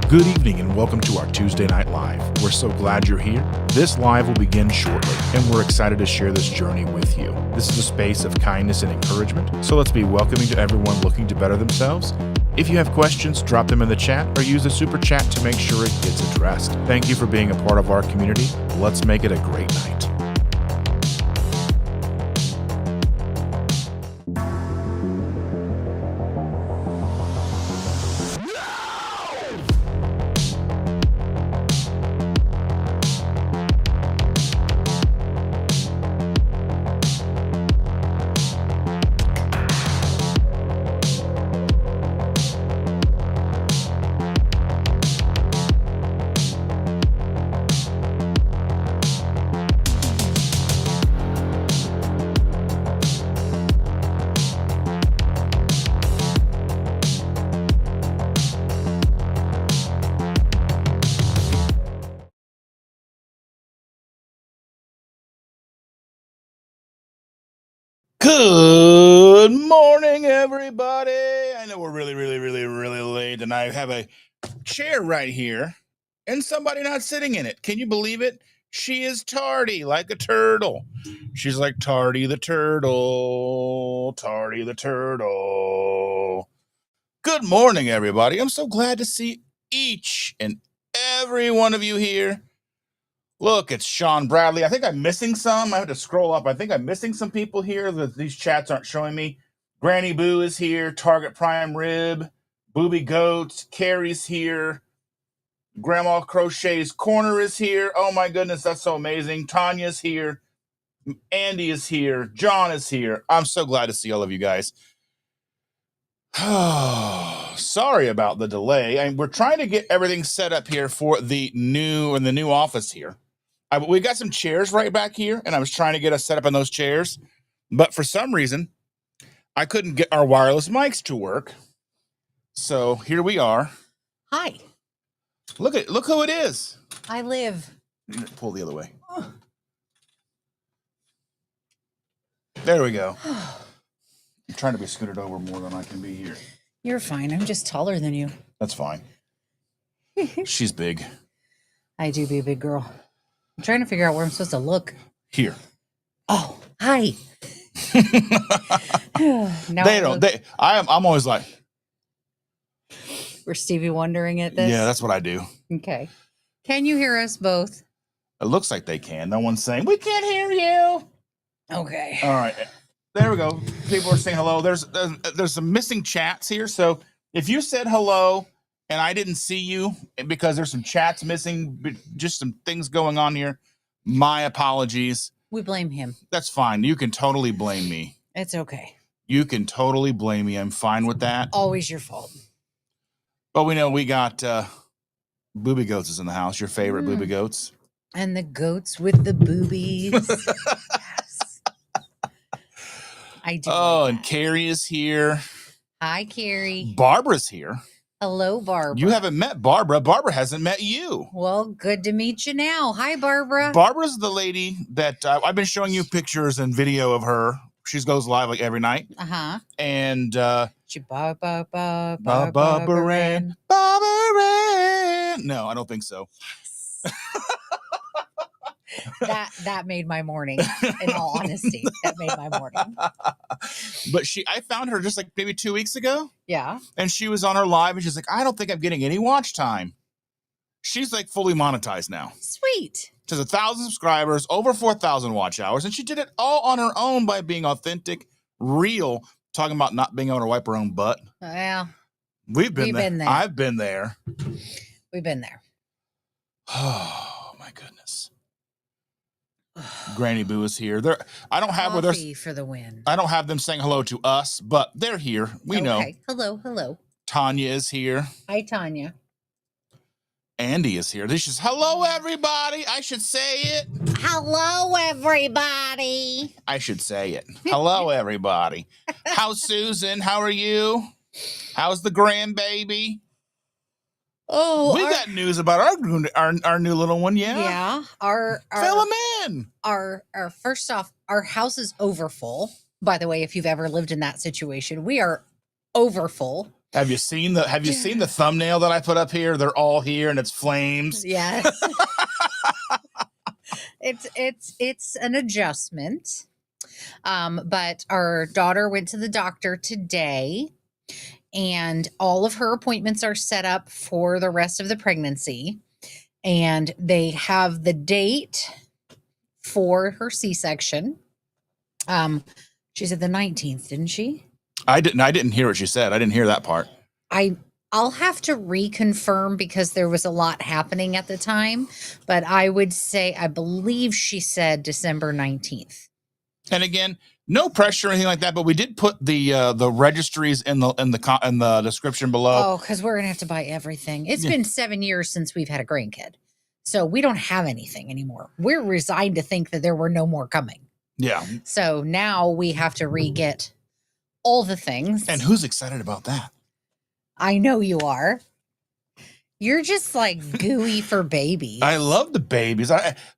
Good evening and welcome to our Tuesday Night Live. We're so glad you're here. This live will begin shortly, and we're excited to share this journey with you. This is a space of kindness and encouragement, so let's be welcoming to everyone looking to better themselves. If you have questions, drop them in the chat or use the super chat to make sure it gets addressed. Thank you for being a part of our community. Let's make it a great night. Good morning, everybody. I know we're really late, and I have a chair right here and somebody not sitting in it. Can you believe it? She is tardy like a turtle. She's like Tardy the turtle, Tardy the turtle. Good morning, everybody. I'm so glad to see each and every one of you here. Look, it's Sean Bradley. I think I'm missing some. I have to scroll up. I think I'm missing some people here that these chats aren't showing me. Granny Boo is here. Target Prime Rib. Booby Goats. Carrie's here. Grandma Crochet's Corner is here. Oh my goodness, that's so amazing. Tanya's here. Andy is here. John is here. I'm so glad to see all of you guys. Sorry about the delay. We're trying to get everything set up here for the new office here. We got some chairs right back here, and I was trying to get us set up in those chairs, but for some reason, I couldn't get our wireless mics to work. So here we are. Hi. Look who it is. I live. Pull the other way. There we go. I'm trying to be scooted over more than I can be here. You're fine. I'm just taller than you. That's fine. She's big. I do be a big girl. I'm trying to figure out where I'm supposed to look. Here. Oh, hi. I'm always like. We're Stevie wondering at this? Yeah, that's what I do. Okay. Can you hear us both? It looks like they can. No one's saying, we can't hear you. Okay. All right. There we go. People are saying hello. There's some missing chats here. So if you said hello and I didn't see you because there's some chats missing, just some things going on here, my apologies. We blame him. That's fine. You can totally blame me. It's okay. You can totally blame me. I'm fine with that. Always your fault. But we know we got Booby Goats is in the house. Your favorite Booby Goats. And the goats with the boobies. Yes. I do. Oh, and Carrie is here. Hi, Carrie. Barbara's here. Hello, Barbara. You haven't met Barbara. Barbara hasn't met you. Well, good to meet you now. Hi, Barbara. Barbara's the lady that I've been showing you pictures and video of her. She goes live like every night. Uh-huh. And she Barbara. No, I don't think so. That made my morning. In all honesty, that made my morning. But I found her just like maybe 2 weeks ago. Yeah. And she was on her live and she's like, I don't think I'm getting any watch time. She's like fully monetized now. Sweet. She has 1,000 subscribers, over 4,000 watch hours, and she did it all on her own by being authentic, real, talking about not being able to wipe her own butt. Well, we've been there. I've been there. We've been there. Oh my goodness. Granny Boo is here. I don't have Coffee for the win. I don't have them saying hello to us, but they're here. We know. Hello. Tanya is here. Hi, Tanya. Andy is here. This is hello, everybody. I should say it. Hello, everybody. I should say it. Hello, everybody. How's Susan? How are you? How's the grandbaby? Oh, we got news about our new little one. Yeah. Our fill them in. Our first off, our house is overfull. By the way, if you've ever lived in that situation, we are overfull. Have you seen the thumbnail that I put up here? They're all here and it's flames. Yes. It's an adjustment. But our daughter went to the doctor today, and all of her appointments are set up for the rest of the pregnancy. And they have the date for her C-section. She said the 19th, didn't she? I didn't hear what she said. I didn't hear that part. I'll have to reconfirm because there was a lot happening at the time, but I would say I believe she said December 19th. And again, no pressure or anything like that, but we did put the registries in the description below. Oh, because we're gonna have to buy everything. It's been 7 years since we've had a grandkid, so we don't have anything anymore. We're resigned to think that there were no more coming. Yeah. So now we have to re-get all the things. And who's excited about that? I know you are. You're just like gooey for babies. I love the babies.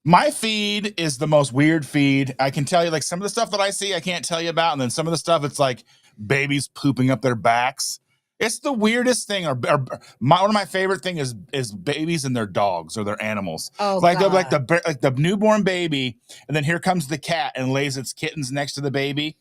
My feed is the most weird feed. I can tell you, like, some of the stuff that I see, I can't tell you about. And then some of the stuff, it's like babies pooping up their backs. It's the weirdest thing. One of my favorite thing is babies and their dogs or their animals. Oh, like God. like the newborn baby, and then here comes the cat and lays its kittens next to the baby.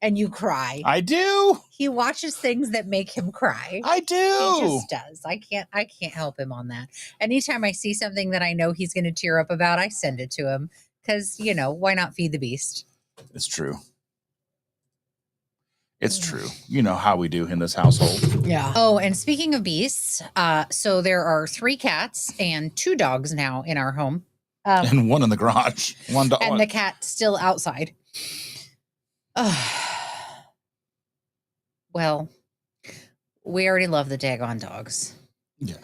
And you cry. I do. He watches things that make him cry. I do. He just does. I can't help him on that. Anytime I see something that I know he's going to tear up about, I send it to him because, why not feed the beast? It's true. It's true. You know how we do in this household. Yeah. Oh, and speaking of beasts, so there are 3 cats and 2 dogs now in our home. And one in the garage. One dog. And the cat still outside. Well, we already love the daggone dogs. Yeah.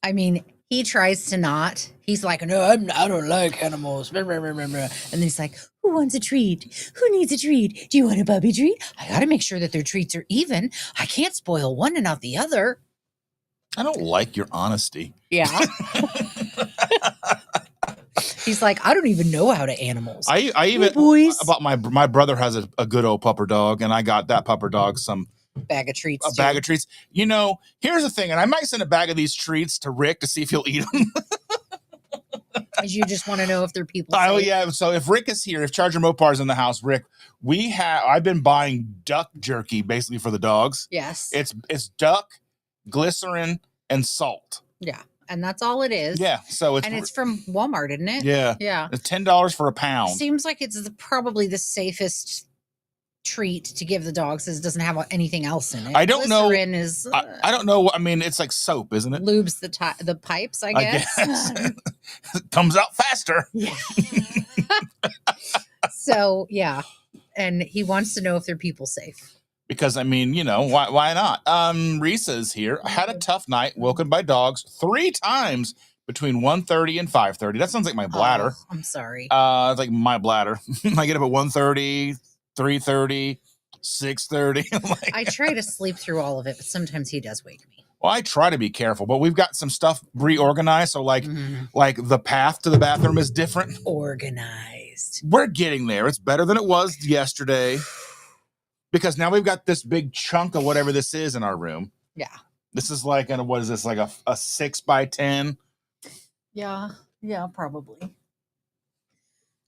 I mean, he tries to not. He's like, no, I don't like animals. And then he's like, who wants a treat? Who needs a treat? Do you want a puppy treat? I got to make sure that their treats are even. I can't spoil one and not the other. I don't like your honesty. Yeah. He's like, I don't even know how to animals. I even boys. About my brother has a good old pupper dog, and I got that pupper dog some bag of treats. Bag of treats. Here's the thing, and I might send a bag of these treats to Rick to see if he'll eat them. You just want to know if they're people. Oh yeah. So if Rick is here, if Charger Mopar's in the house, Rick, I've been buying duck jerky basically for the dogs. Yes. It's duck, glycerin, and salt. Yeah. And that's all it is. Yeah. So it's from Walmart, isn't it? Yeah. Yeah. It's $10 for a pound. Seems like it's probably the safest treat to give the dogs, as it doesn't have anything else in it. I don't know. Is, I don't know. I mean, it's like soap, isn't it? Lubes the pipes, I guess. It comes out faster. Yeah. So, yeah. And he wants to know if they're people safe. Because, I mean, why not? Risa's here. I had a tough night, woken by dogs 3 times between 1:30 and 5:30. That sounds like my bladder. Oh, I'm sorry. It's like my bladder. I get up at 1:30, 3:30, 6:30. I try to sleep through all of it, but sometimes he does wake me. Well, I try to be careful, but we've got some stuff reorganized. So like the path to the bathroom is different. Organized. We're getting there. It's better than it was yesterday. Because now we've got this big chunk of whatever this is in our room. Yeah. This is like, what is this, like a 6x10? Yeah. Yeah, probably.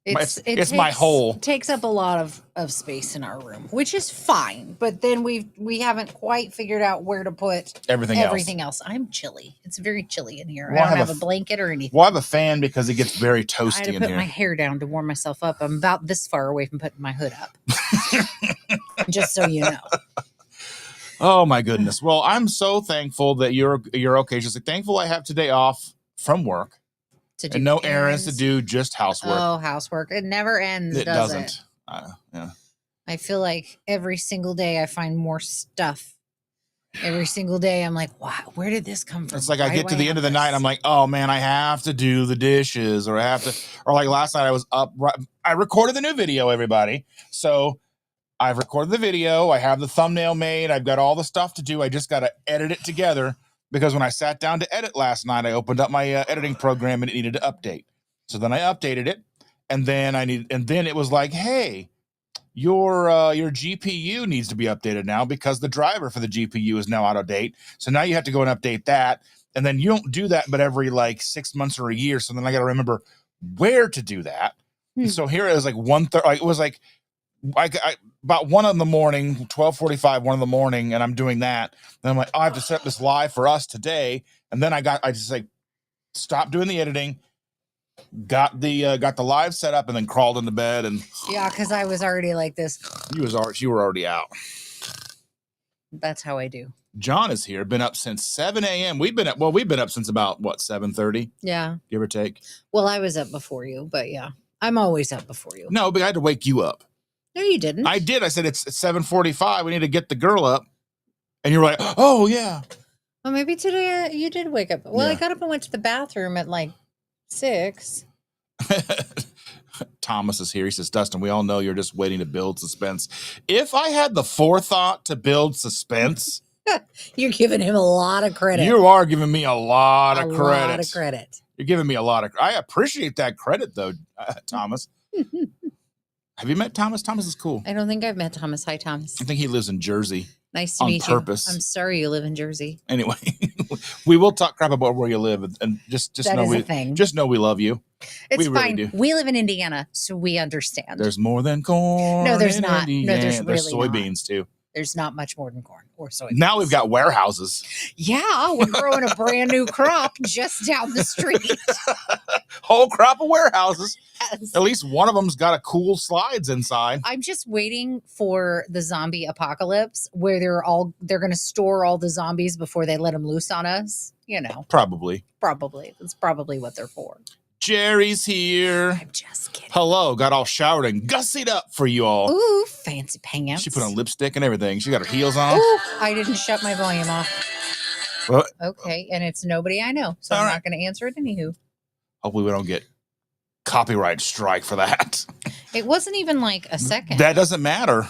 It's my hole. It takes up a lot of space in our room, which is fine. But then we haven't quite figured out where to put everything else. I'm chilly. It's very chilly in here. Well, I don't have a blanket or anything. Well, I have a fan because it gets very toasty I had to in put here. my hair down to warm myself up. I'm about this far away from putting my hood up. Just so you know. Oh my goodness. Well, I'm so thankful that you're okay. Just like, thankful I have today off from work. And no errands to do, just housework. Oh, housework. It never ends, does it? Yeah. I feel like every single day I find more stuff. Every single day I'm like, wow, where did this come from? It's like I get to the end of the night, I'm like, oh man, I have to do the dishes, or like last night I was up. I recorded the new video, everybody. So I've recorded the video. I have the thumbnail made. I've got all the stuff to do. I just got to edit it together. Because when I sat down to edit last night, I opened up my editing program and it needed to update. So then I updated it, and then it was like, hey, your GPU needs to be updated now because the driver for the GPU is now out of date. So now you have to go and update that. And then you don't do that but every like 6 months or a year. So then I got to remember where to do that. And so here it was like 1:30. Like, it was like about 1 in the morning, 12:45, 1 in the morning, and I'm doing that. And I'm like, oh, I have to set this live for us today. And then I just like stopped doing the editing, got the live set up, and then crawled into bed. And yeah, because I was already like this. You were already out. That's how I do. John is here. Been up since 7 a.m. We've been up since about what, 7:30? Yeah, give or take. Well, I was up before you, but yeah, I'm always up before you. No, but I had to wake you up. No, you didn't. I did. I said it's 7:45. We need to get the girl up, and you were like, "Oh yeah." Well, maybe today you did wake up. Well, Yeah. I got up and went to the bathroom at like 6. Thomas is here. He says, Dustin, we all know you're just waiting to build suspense. If I had the forethought to build suspense, You're giving him a lot of credit. you are giving me a lot of A credit. lot of credit. You're giving me a lot of. I appreciate that credit, though, Thomas. Have you met Thomas? Thomas is cool. I don't think I've met Thomas. Hi, Thomas. I think he lives in Jersey. Nice to on meet purpose. you. I'm sorry you live in Jersey. Anyway, we will talk crap about where you live, and just That know is we a thing. just know we love you. It's we really fine. do. We live in Indiana, so we understand. There's more than corn. No, there's in not. No, Indiana. there's There's really soybeans too. There's not much more than corn or soybeans. Now we've got warehouses. Yeah, we're growing a brand new crop just down the street. Whole crop of warehouses. Yes. At least one of them's got a cool slides inside. I'm just waiting for the zombie apocalypse where they're going to store all the zombies before they let them loose on us. You know, Probably. that's probably what they're for. Jerry's here. I'm just kidding. Hello. Got all showered and gussied up for you all. Ooh, fancy pants. She put on lipstick and everything. She got her heels on. Ooh, I didn't shut my volume off. Well, Okay, and it's nobody I know, so All I'm right. not going to answer it anywho. hopefully we don't get copyright strike for that. It wasn't even like a second. That doesn't matter.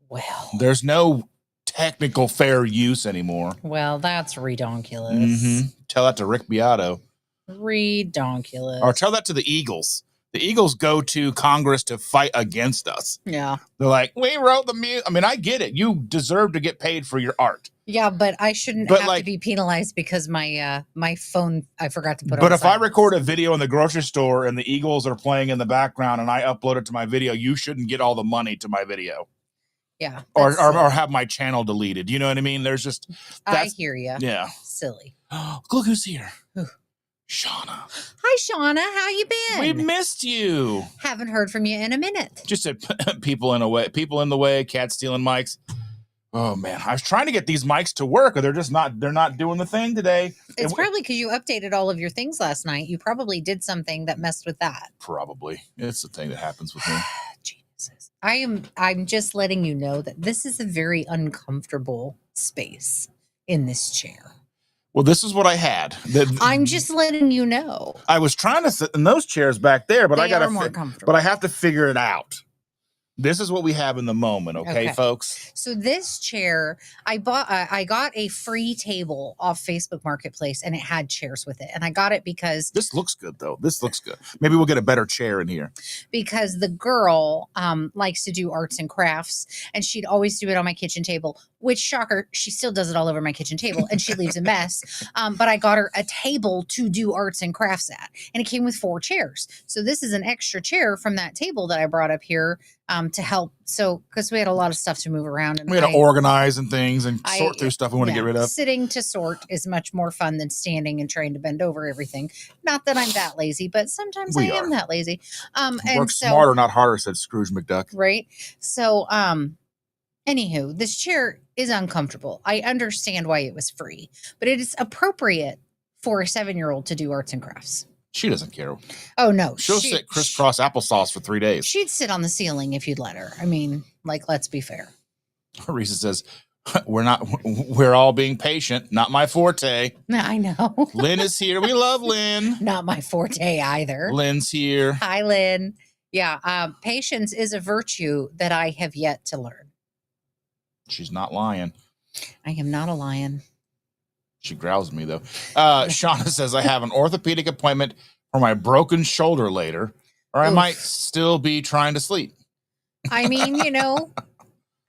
well, There's no technical fair use anymore. that's redonkulous. Tell that to Rick Beato. Redonkulous. Or tell that to the Eagles. The Eagles go to Congress to fight against us. Yeah. They're like, we wrote the music. I mean, I get it. You deserve to get paid for your art. Yeah, but I shouldn't But, have like- to be penalized because my my phone I forgot to put on. But if I silence. record a video in the grocery store and the Eagles are playing in the background and I upload it to my video, you shouldn't get all the money to my video yeah, or that's silly. have my channel deleted. You know what I mean? There's just, I that's, hear you. yeah. Silly. Look who's here. Who? Shauna. Hi, Shauna. How you been? We missed you. Haven't heard from you in a minute. Just said people in the way, cats stealing mics. Oh man, I was trying to get these mics to work, or they're not doing the thing today. It's And probably because you updated all of your things last night. You probably did something that messed with that. probably it's the thing that happens with me. Jesus. I'm just letting you know that this is a very uncomfortable space in this chair. Well, this is what I had. I'm just letting you know. I was trying to sit in those chairs back there, but They I got are more comfortable. but I have to figure it out. This is what we have in the moment, okay. Folks? So this chair, I got a free table off Facebook Marketplace, and it had chairs with it. And I got it because This looks good, though. This looks good. Maybe we'll get a better chair in here. the girl likes to do arts and crafts, and she'd always do it on my kitchen table. Which, shocker, she still does it all over my kitchen table, and she leaves a mess. But I got her a table to do arts and crafts at, and it came with 4 chairs. So this is an extra chair from that table that I brought up here to help. So, because we had a lot of stuff to move around, and We had to organize and things and sort through stuff we want to yeah, get rid of. Sitting to sort is much more fun than standing and trying to bend over everything. Not that I'm that lazy, but sometimes We I am are. that lazy. And Work so, smarter, not harder, said Scrooge McDuck. right. So, anywho, this chair is uncomfortable. I understand why it was free, but it is appropriate for a 7-year-old to do arts and crafts. She doesn't care. Oh no, She'll sit crisscross applesauce for 3 days. She'd sit on the ceiling if you'd let her. I mean, like, let's be fair. Risa says, we're all being patient. Not my forte. I know. Lynn is here. We love Lynn. Not my forte either. Lynn's here. Hi, Lynn. Yeah, patience is a virtue that I have yet to learn. She's not lying. I am not a lion. She growls at me, though. Shauna says, I have an orthopedic appointment for my broken shoulder later, or I Oof. might still be trying to sleep. I mean,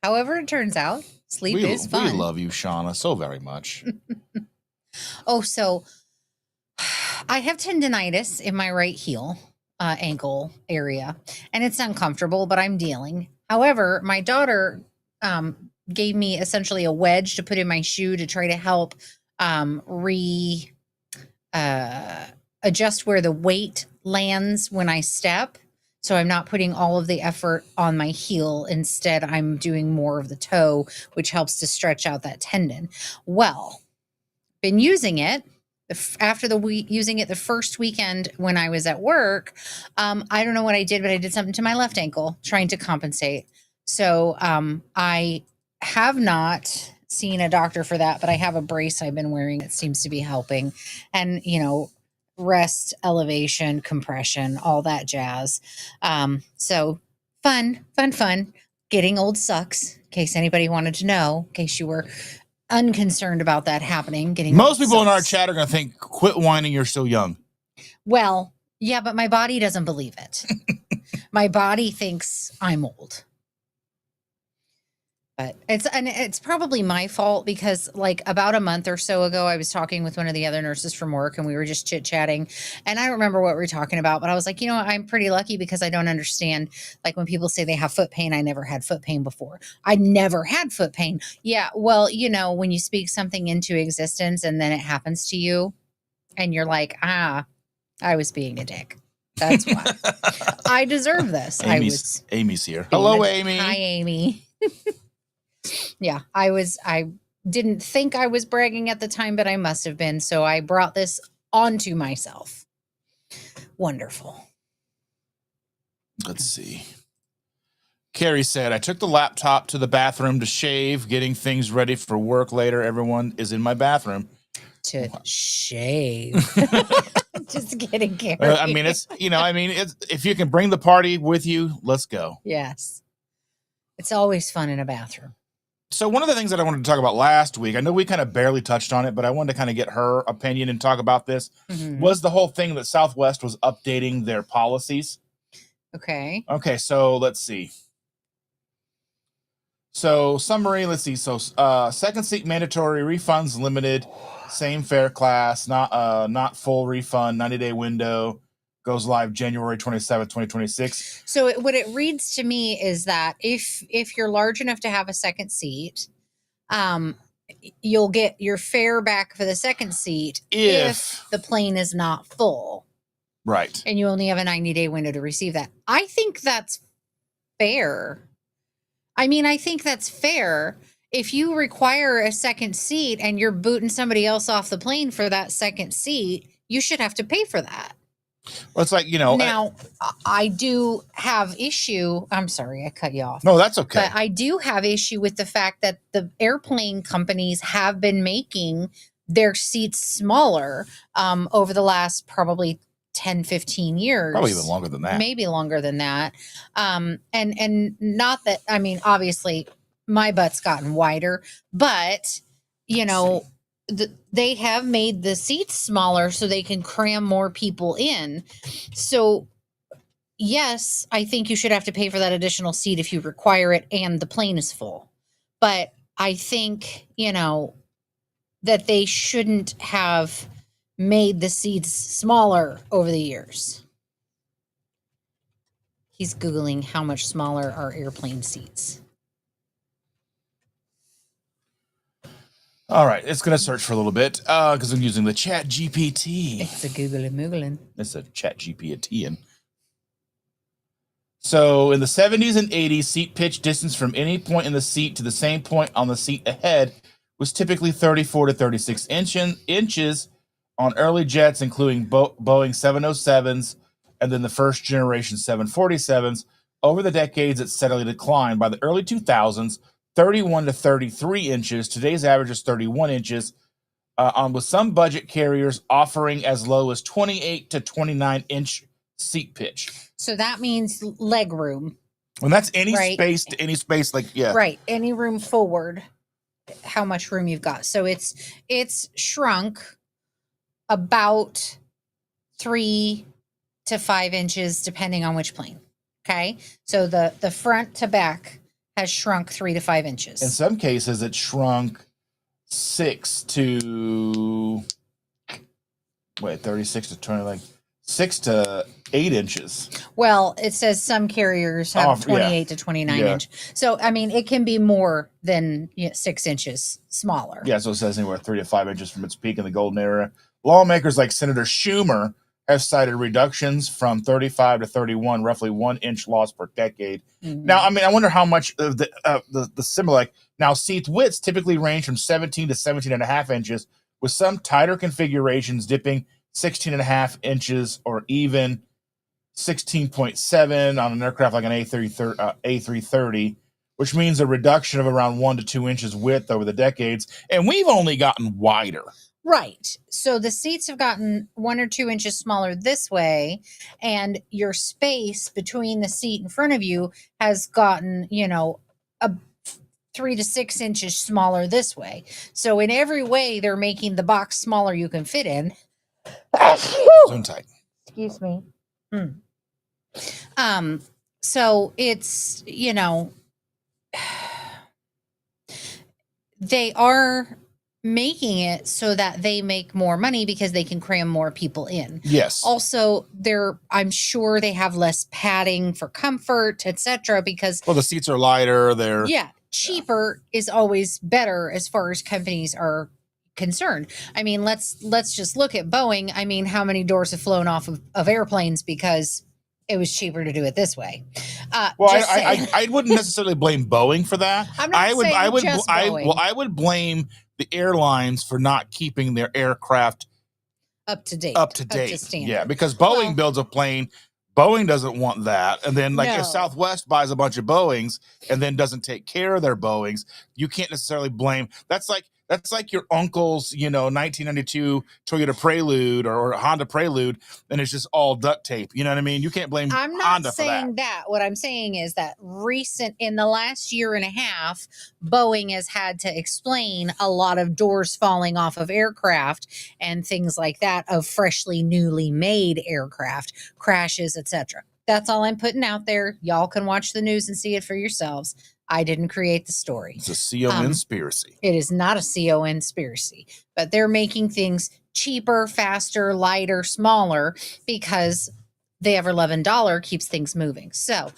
however it turns out, sleep is fun. We love you, Shauna, so very much. Oh, so I have tendinitis in my right heel, ankle area, and it's uncomfortable, but I'm dealing. However, my daughter gave me essentially a wedge to put in my shoe to try to help adjust where the weight lands when I step. So I'm not putting all of the effort on my heel. Instead, I'm doing more of the toe, which helps to stretch out that tendon. Well, been using it after using it the first weekend when I was at work. I don't know what I did, but I did something to my left ankle trying to compensate. So I have not seen a doctor for that, but I have a brace I've been wearing that seems to be helping. And, rest, elevation, compression, all that jazz. So fun. Getting old sucks, in case anybody wanted to know, in case you were unconcerned about that happening. Most people in our chat are going to think, quit whining, you're still young. Well, yeah, but my body doesn't believe it. My body thinks I'm old. But it's probably my fault because like about a month or so ago, I was talking with one of the other nurses from work and we were just chit-chatting. And I don't remember what we were talking about, but I was like, I'm pretty lucky because I don't understand. Like when people say they have foot pain, I never had foot pain before. I never had foot pain. Yeah, well, when you speak something into existence and then it happens to you and you're like, I was being a dick. That's why. I deserve this. Amy's here. Hello, Amy. Hi, Amy. Yeah, I didn't think I was bragging at the time, but I must have been. So I brought this onto myself. Wonderful. Let's see. Carrie said, I took the laptop to the bathroom to shave, getting things ready for work later. Everyone is in my bathroom. To shave. Just kidding, Carrie. It's if you can bring the party with you, let's go. Yes. It's always fun in a bathroom. So one of the things that I wanted to talk about last week, I know we kind of barely touched on it, but I wanted to kind of get her opinion and talk about this, was the whole thing that Southwest was updating their policies. Okay. Okay, so let's see. So summary, let's see. So second seat mandatory, refunds limited, same fare class, not full refund, 90-day window. Goes live January 27th, 2026. So what it reads to me is that if you're large enough to have a second seat, you'll get your fare back for the second seat if the plane is not full. Right. And you only have a 90-day window to receive that. I think that's fair. I think that's fair. If you require a second seat and you're booting somebody else off the plane for that second seat, you should have to pay for that. Well, it's like, Now, I do have issue. I'm sorry, I cut you off. No, that's okay. But I do have issue with the fact that the airplane companies have been making their seats smaller over the last probably 10, 15 years. Probably even longer than that. Maybe longer than that. And not that, obviously my butt's gotten wider, but, they have made the seats smaller so they can cram more people in. So, yes, I think you should have to pay for that additional seat if you require it and the plane is full. But I think, that they shouldn't have made the seats smaller over the years. He's Googling how much smaller are airplane seats. All right, it's going to search for a little bit because I'm using the Chat GPT. It's a Googling. It's a Chat GPT. So in the 70s and 80s, seat pitch distance from any point in the seat to the same point on the seat ahead was typically 34 to 36 inches on early jets, including Boeing 707s and then the first generation 747s. Over the decades, it steadily declined. By the early 2000s, 31 to 33 inches. Today's average is 31 inches, with some budget carriers offering as low as 28 to 29 inch seat pitch. So that means leg room. And that's any space to any space, Right. Any room forward, how much room you've got. So it's shrunk about 3 to 5 inches, depending on which plane. Okay. So the front to back has shrunk 3 to 5 inches. In some cases, it shrunk 6 to 36 to 20, like 6 to 8 inches. Well, it says some carriers have 28 to 29 inch. So, I mean, it can be more than 6 inches smaller. Yeah, so it says anywhere 3 to 5 inches from its peak in the golden era. Lawmakers like Senator Schumer have cited reductions from 35 to 31, roughly 1 inch loss per decade. Mm-hmm. Now, I mean, I wonder how much of the similar, like now seat widths typically range from 17 to 17 and a half inches, with some tighter configurations dipping 16 and a half inches or even 16.7 on an aircraft like an A330, which means a reduction of around 1 to 2 inches width over the decades. And we've only gotten wider. Right. So the seats have gotten 1 or 2 inches smaller this way, and your space between the seat in front of you has gotten, a 3 to 6 inches smaller this way. So in every way, they're making the box smaller you can fit in. Zoom tight. Excuse me. So it's, they are making it so that they make more money because they can cram more people in. Yes. Also, I'm sure they have less padding for comfort, etc. because the seats are lighter. Cheaper is always better as far as companies are concerned. I mean, let's just look at Boeing. I mean, how many doors have flown off of airplanes because it was cheaper to do it this way. I wouldn't necessarily blame Boeing for that. I'm not saying Boeing. I would blame the airlines for not keeping their aircraft up to date. Up to standard. Yeah, because Boeing builds a plane. Boeing doesn't want that. And then if Southwest buys a bunch of Boeings and then doesn't take care of their Boeings, you can't necessarily blame. That's like your uncle's, 1992 Toyota Prelude or Honda Prelude, and it's just all duct tape. You know what I mean? You can't blame Honda for that. I'm not saying that. What I'm saying is that in the last year and a half, Boeing has had to explain a lot of doors falling off of aircraft and things like that, of freshly, newly made aircraft, crashes, etc. That's all I'm putting out there. Y'all can watch the news and see it for yourselves. I didn't create the story. It's a co-conspiracy. It is not a co-conspiracy, but they're making things cheaper, faster, lighter, smaller because the ever-loving dollar keeps things moving. So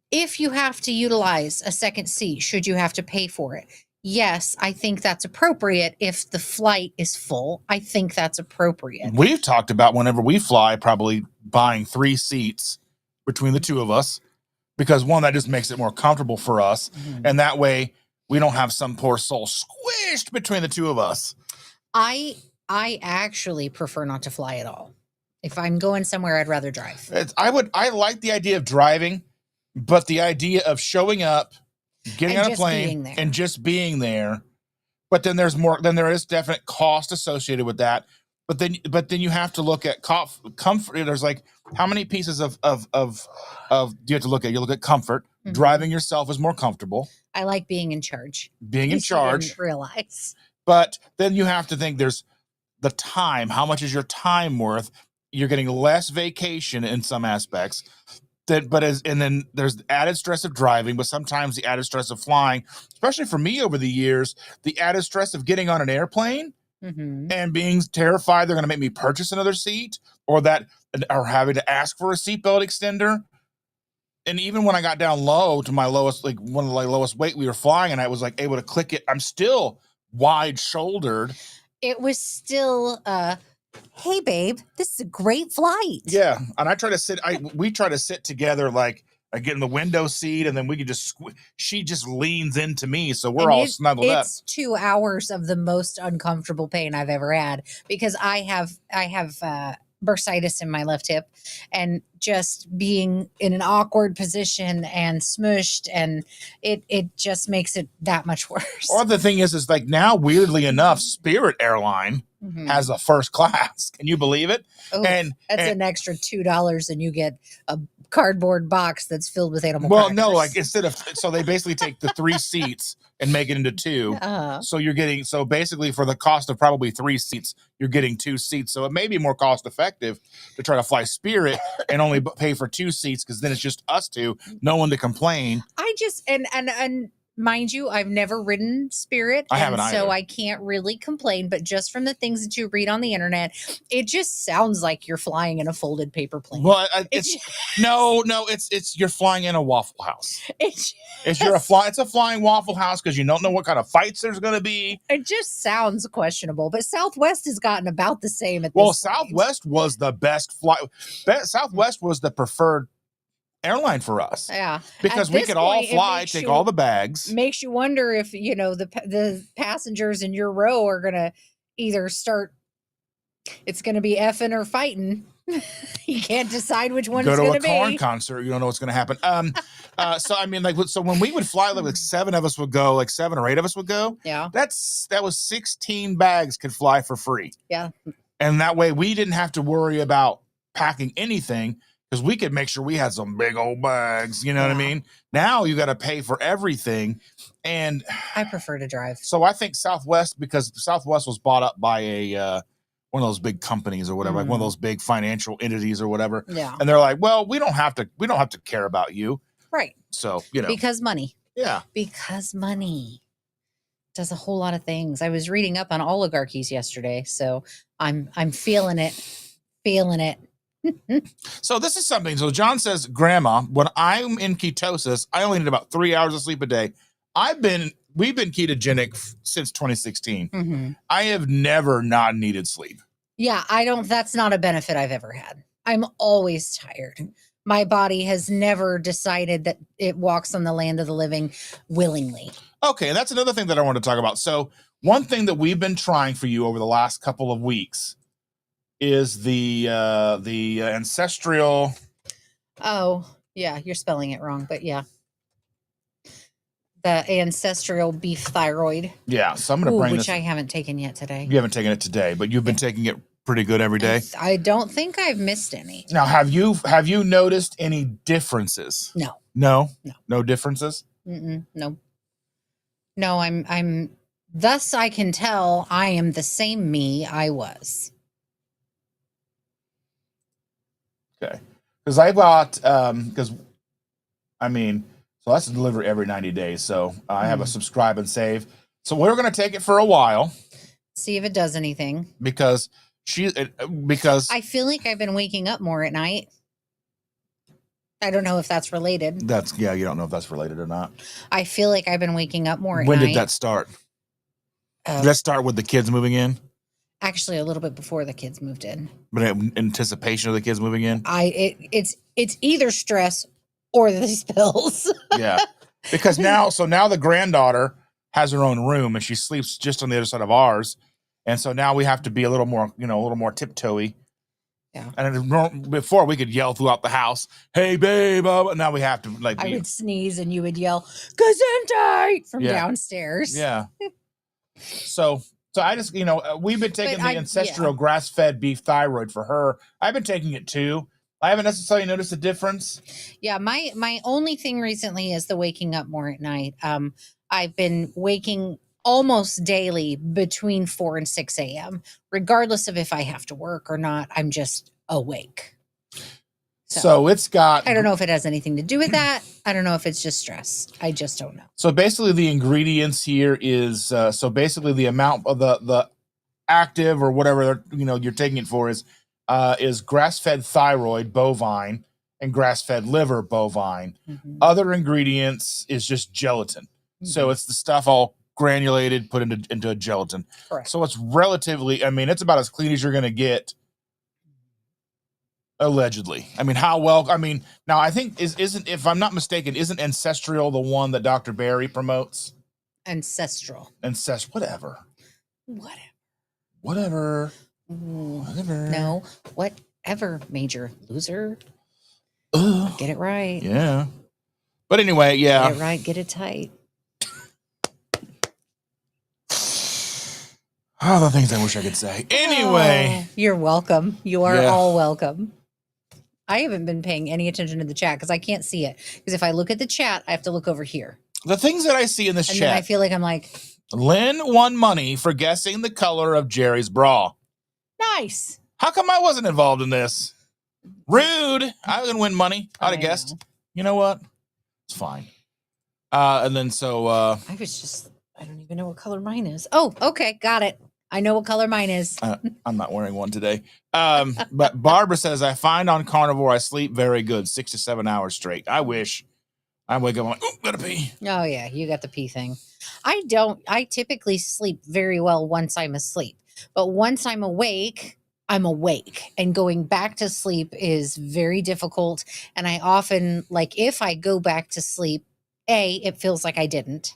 if you have to utilize a second seat, should you have to pay for it? Yes, I think that's appropriate if the flight is full. I think that's appropriate. We've talked about whenever we fly, probably buying 3 seats between the two of us. Because one, that just makes it more comfortable for us. Mm-hmm. And that way we don't have some poor soul squished between the two of us. I actually prefer not to fly at all. If I'm going somewhere, I'd rather drive. I like the idea of driving, but the idea of showing up, getting on a plane and just being there. But then there is definite cost associated with that. But then you have to look at comfort. There's like, how many pieces of do you have to look at? You look at comfort. Mm-hmm. Driving yourself is more comfortable. I like being in charge. Being in charge. You didn't realize. But then you have to think there's the time. How much is your time worth? You're getting less vacation in some aspects. And then there's the added stress of driving, but sometimes the added stress of flying, especially for me over the years, the added stress of getting on an airplane. Mm-hmm. And being terrified they're going to make me purchase another seat or having to ask for a seatbelt extender. And even when I got down low to my lowest, like one of the lowest weight we were flying, and I was like able to click it, I'm still wide shouldered. It was still, hey babe, this is a great flight. Yeah. And I try to sit, we try to sit together, like I get in the window seat, and then we could just, she just leans into me. So we're all snuggled up. It's 2 hours of the most uncomfortable pain I've ever had because I have bursitis in my left hip, and just being in an awkward position and smushed, and it just makes it that much worse. Or the thing is like now, weirdly enough, Spirit Airline has a first class. Can you believe it? Oh, And that's an extra $2 and you get a cardboard box that's filled with animal well, crackers. no, like instead of so they basically take the 3 seats and make it into 2. So you're getting basically for the cost of probably 3 seats, you're getting 2 seats. So it may be more cost effective to try to fly Spirit and only pay for 2 seats because then it's just us two, no one to complain. I just and mind you, I've never ridden Spirit, I haven't so either. I can't really complain. But just from the things that you read on the internet, it just sounds like you're flying in a folded paper plane. Well, it's you're flying in a Waffle House. It's a flying Waffle House because you don't know what kind of fights there's going to be. It just sounds questionable. But Southwest has gotten about the same at this point. Southwest was the best flight. Southwest was the preferred airline for us. Yeah, because we could all fly, take all the bags. Makes you wonder if the passengers in your row are gonna either start. It's gonna be effing or fighting. You can't decide which one. Go it's to gonna a corn concert, you don't know what's going to happen. So I mean, so when we would fly, like 7 of us would go, like 7 or 8 of us would go. Yeah, that was 16 bags could fly for free. Yeah, and that way we didn't have to worry about packing anything. Because we could make sure we had some big old bags, you know what I mean? Now you got to pay for everything. And I prefer to drive. So I think Southwest, because Southwest was bought up by one of those big companies or whatever, like one of those big financial entities or whatever. Yeah. And they're like, well, we don't have to care about you. Right. So, because money. Yeah. Because money does a whole lot of things. I was reading up on oligarchies yesterday, so I'm feeling it. Feeling it. So this is something. So John says, Grandma, when I'm in ketosis, I only need about 3 hours of sleep a day. We've been ketogenic since 2016. I have never not needed sleep. Yeah, that's not a benefit I've ever had. I'm always tired. My body has never decided that it walks on the land of the living willingly. Okay, that's another thing that I want to talk about. So one thing that we've been trying for you over the last couple of weeks is the ancestral. Oh, yeah, you're spelling it wrong, but yeah. The ancestral beef thyroid. Yeah, so I'm going to bring which I haven't taken yet today. You haven't taken it today, but you've been taking it pretty good every day. I don't think I've missed any. Now, have you noticed any differences? No differences. No. I'm. Thus, I can tell I am the same me I was. Okay, because I bought so that's a delivery every 90 days. So I have a subscribe and save. So we're going to take it for a while. See if it does anything. Because I feel like I've been waking up more at night. I don't know if that's related. You don't know if that's related or not. I feel like I've been waking up more at night. When did that start? Did that start with the kids moving in? Actually, a little bit before the kids moved in. But in anticipation of the kids moving in? It's either stress or these pills. Yeah. Because now the granddaughter has her own room and she sleeps just on the other side of ours. And so now we have to be a little more tiptoey. Yeah. And before we could yell throughout the house, "Hey, babe!" Now we have to I would sneeze and you would yell "Gesundheit" from downstairs. Yeah. So I just we've been taking the ancestral grass-fed beef thyroid for her. I've been taking it too. I haven't necessarily noticed a difference. Yeah, my only thing recently is the waking up more at night. I've been waking almost daily between 4 and 6 a.m. regardless of if I have to work or not. I'm just awake. So it's got. I don't know if it has anything to do with that. I don't know if it's just stress. I just don't know. So basically, the ingredients here is basically the amount of the active or whatever you're taking it for is grass-fed thyroid bovine and grass-fed liver bovine. Other ingredients is just gelatin. So it's the stuff all granulated, put into a gelatin. Correct. So it's relatively. It's about as clean as you're going to get. Allegedly. How well? Now I think isn't if I'm not mistaken, isn't Ancestral the one that Dr. Barry promotes? Ancestral. Whatever. No, whatever, major loser. Get it right. Yeah. But anyway, yeah. Get it right. Get it tight. Oh, the things I wish I could say. Anyway. Oh, you're welcome. You are Yeah. all welcome. I haven't been paying any attention to the chat because I can't see it. Because if I look at the chat, I have to look over here. The things that I see in this And chat. then I feel like I'm like, Lynn won money for guessing the color of Jerry's bra. nice. How come I wasn't involved in this? Rude. I was going to win money. I'd have guessed. You know what? It's fine. And then I don't even know what color mine is. Oh, okay. Got it. I know what color mine is. I'm not wearing one today. But Barbara says, I find on carnivore, I sleep very good, 6 to 7 hours straight. I wish. I wake up, I'm like, oh, gotta pee. Oh, yeah. You got the pee thing. I typically sleep very well once I'm asleep. But once I'm awake, and going back to sleep is very difficult. And I often, like, if I go back to sleep, A, it feels like I didn't.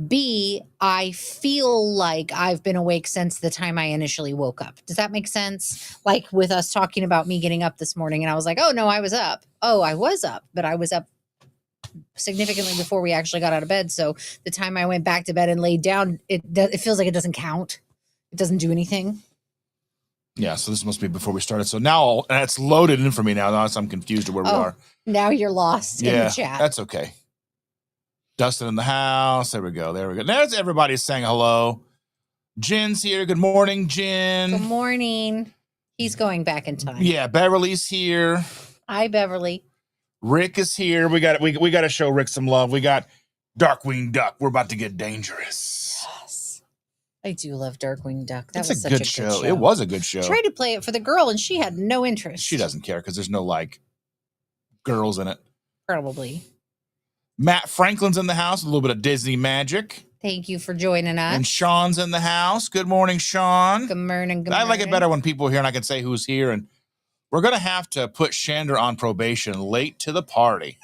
B, I feel like I've been awake since the time I initially woke up. Does that make sense? Like with us talking about me getting up this morning and I was like, oh no, I was up. Oh, I was up, but I was up significantly before we actually got out of bed. So the time I went back to bed and laid down, it feels like it doesn't count. It doesn't do anything. Yeah, so this must be before we started. So now it's loaded in for me now. So I'm confused to where we are. Now you're lost in the chat. That's okay. Dustin in the house. There we go. There's everybody saying hello. Jen's here. Good morning, Jen. Good morning. He's going back in time. Yeah, Beverly's here. Hi, Beverly. Rick is here. We got to show Rick some love. We got Darkwing Duck. We're about to get dangerous. Yes. I do love Darkwing Duck. That was such a good show. It was a good show. I tried to play it for the girl and she had no interest. She doesn't care because there's no like girls in it. Probably. Matt Franklin's in the house, a little bit of Disney magic. Thank you for joining us. And Sean's in the house. Good morning, Sean. Good morning. I like it better when people are here and I can say who's here. And we're going to have to put Chandra on probation, late to the party.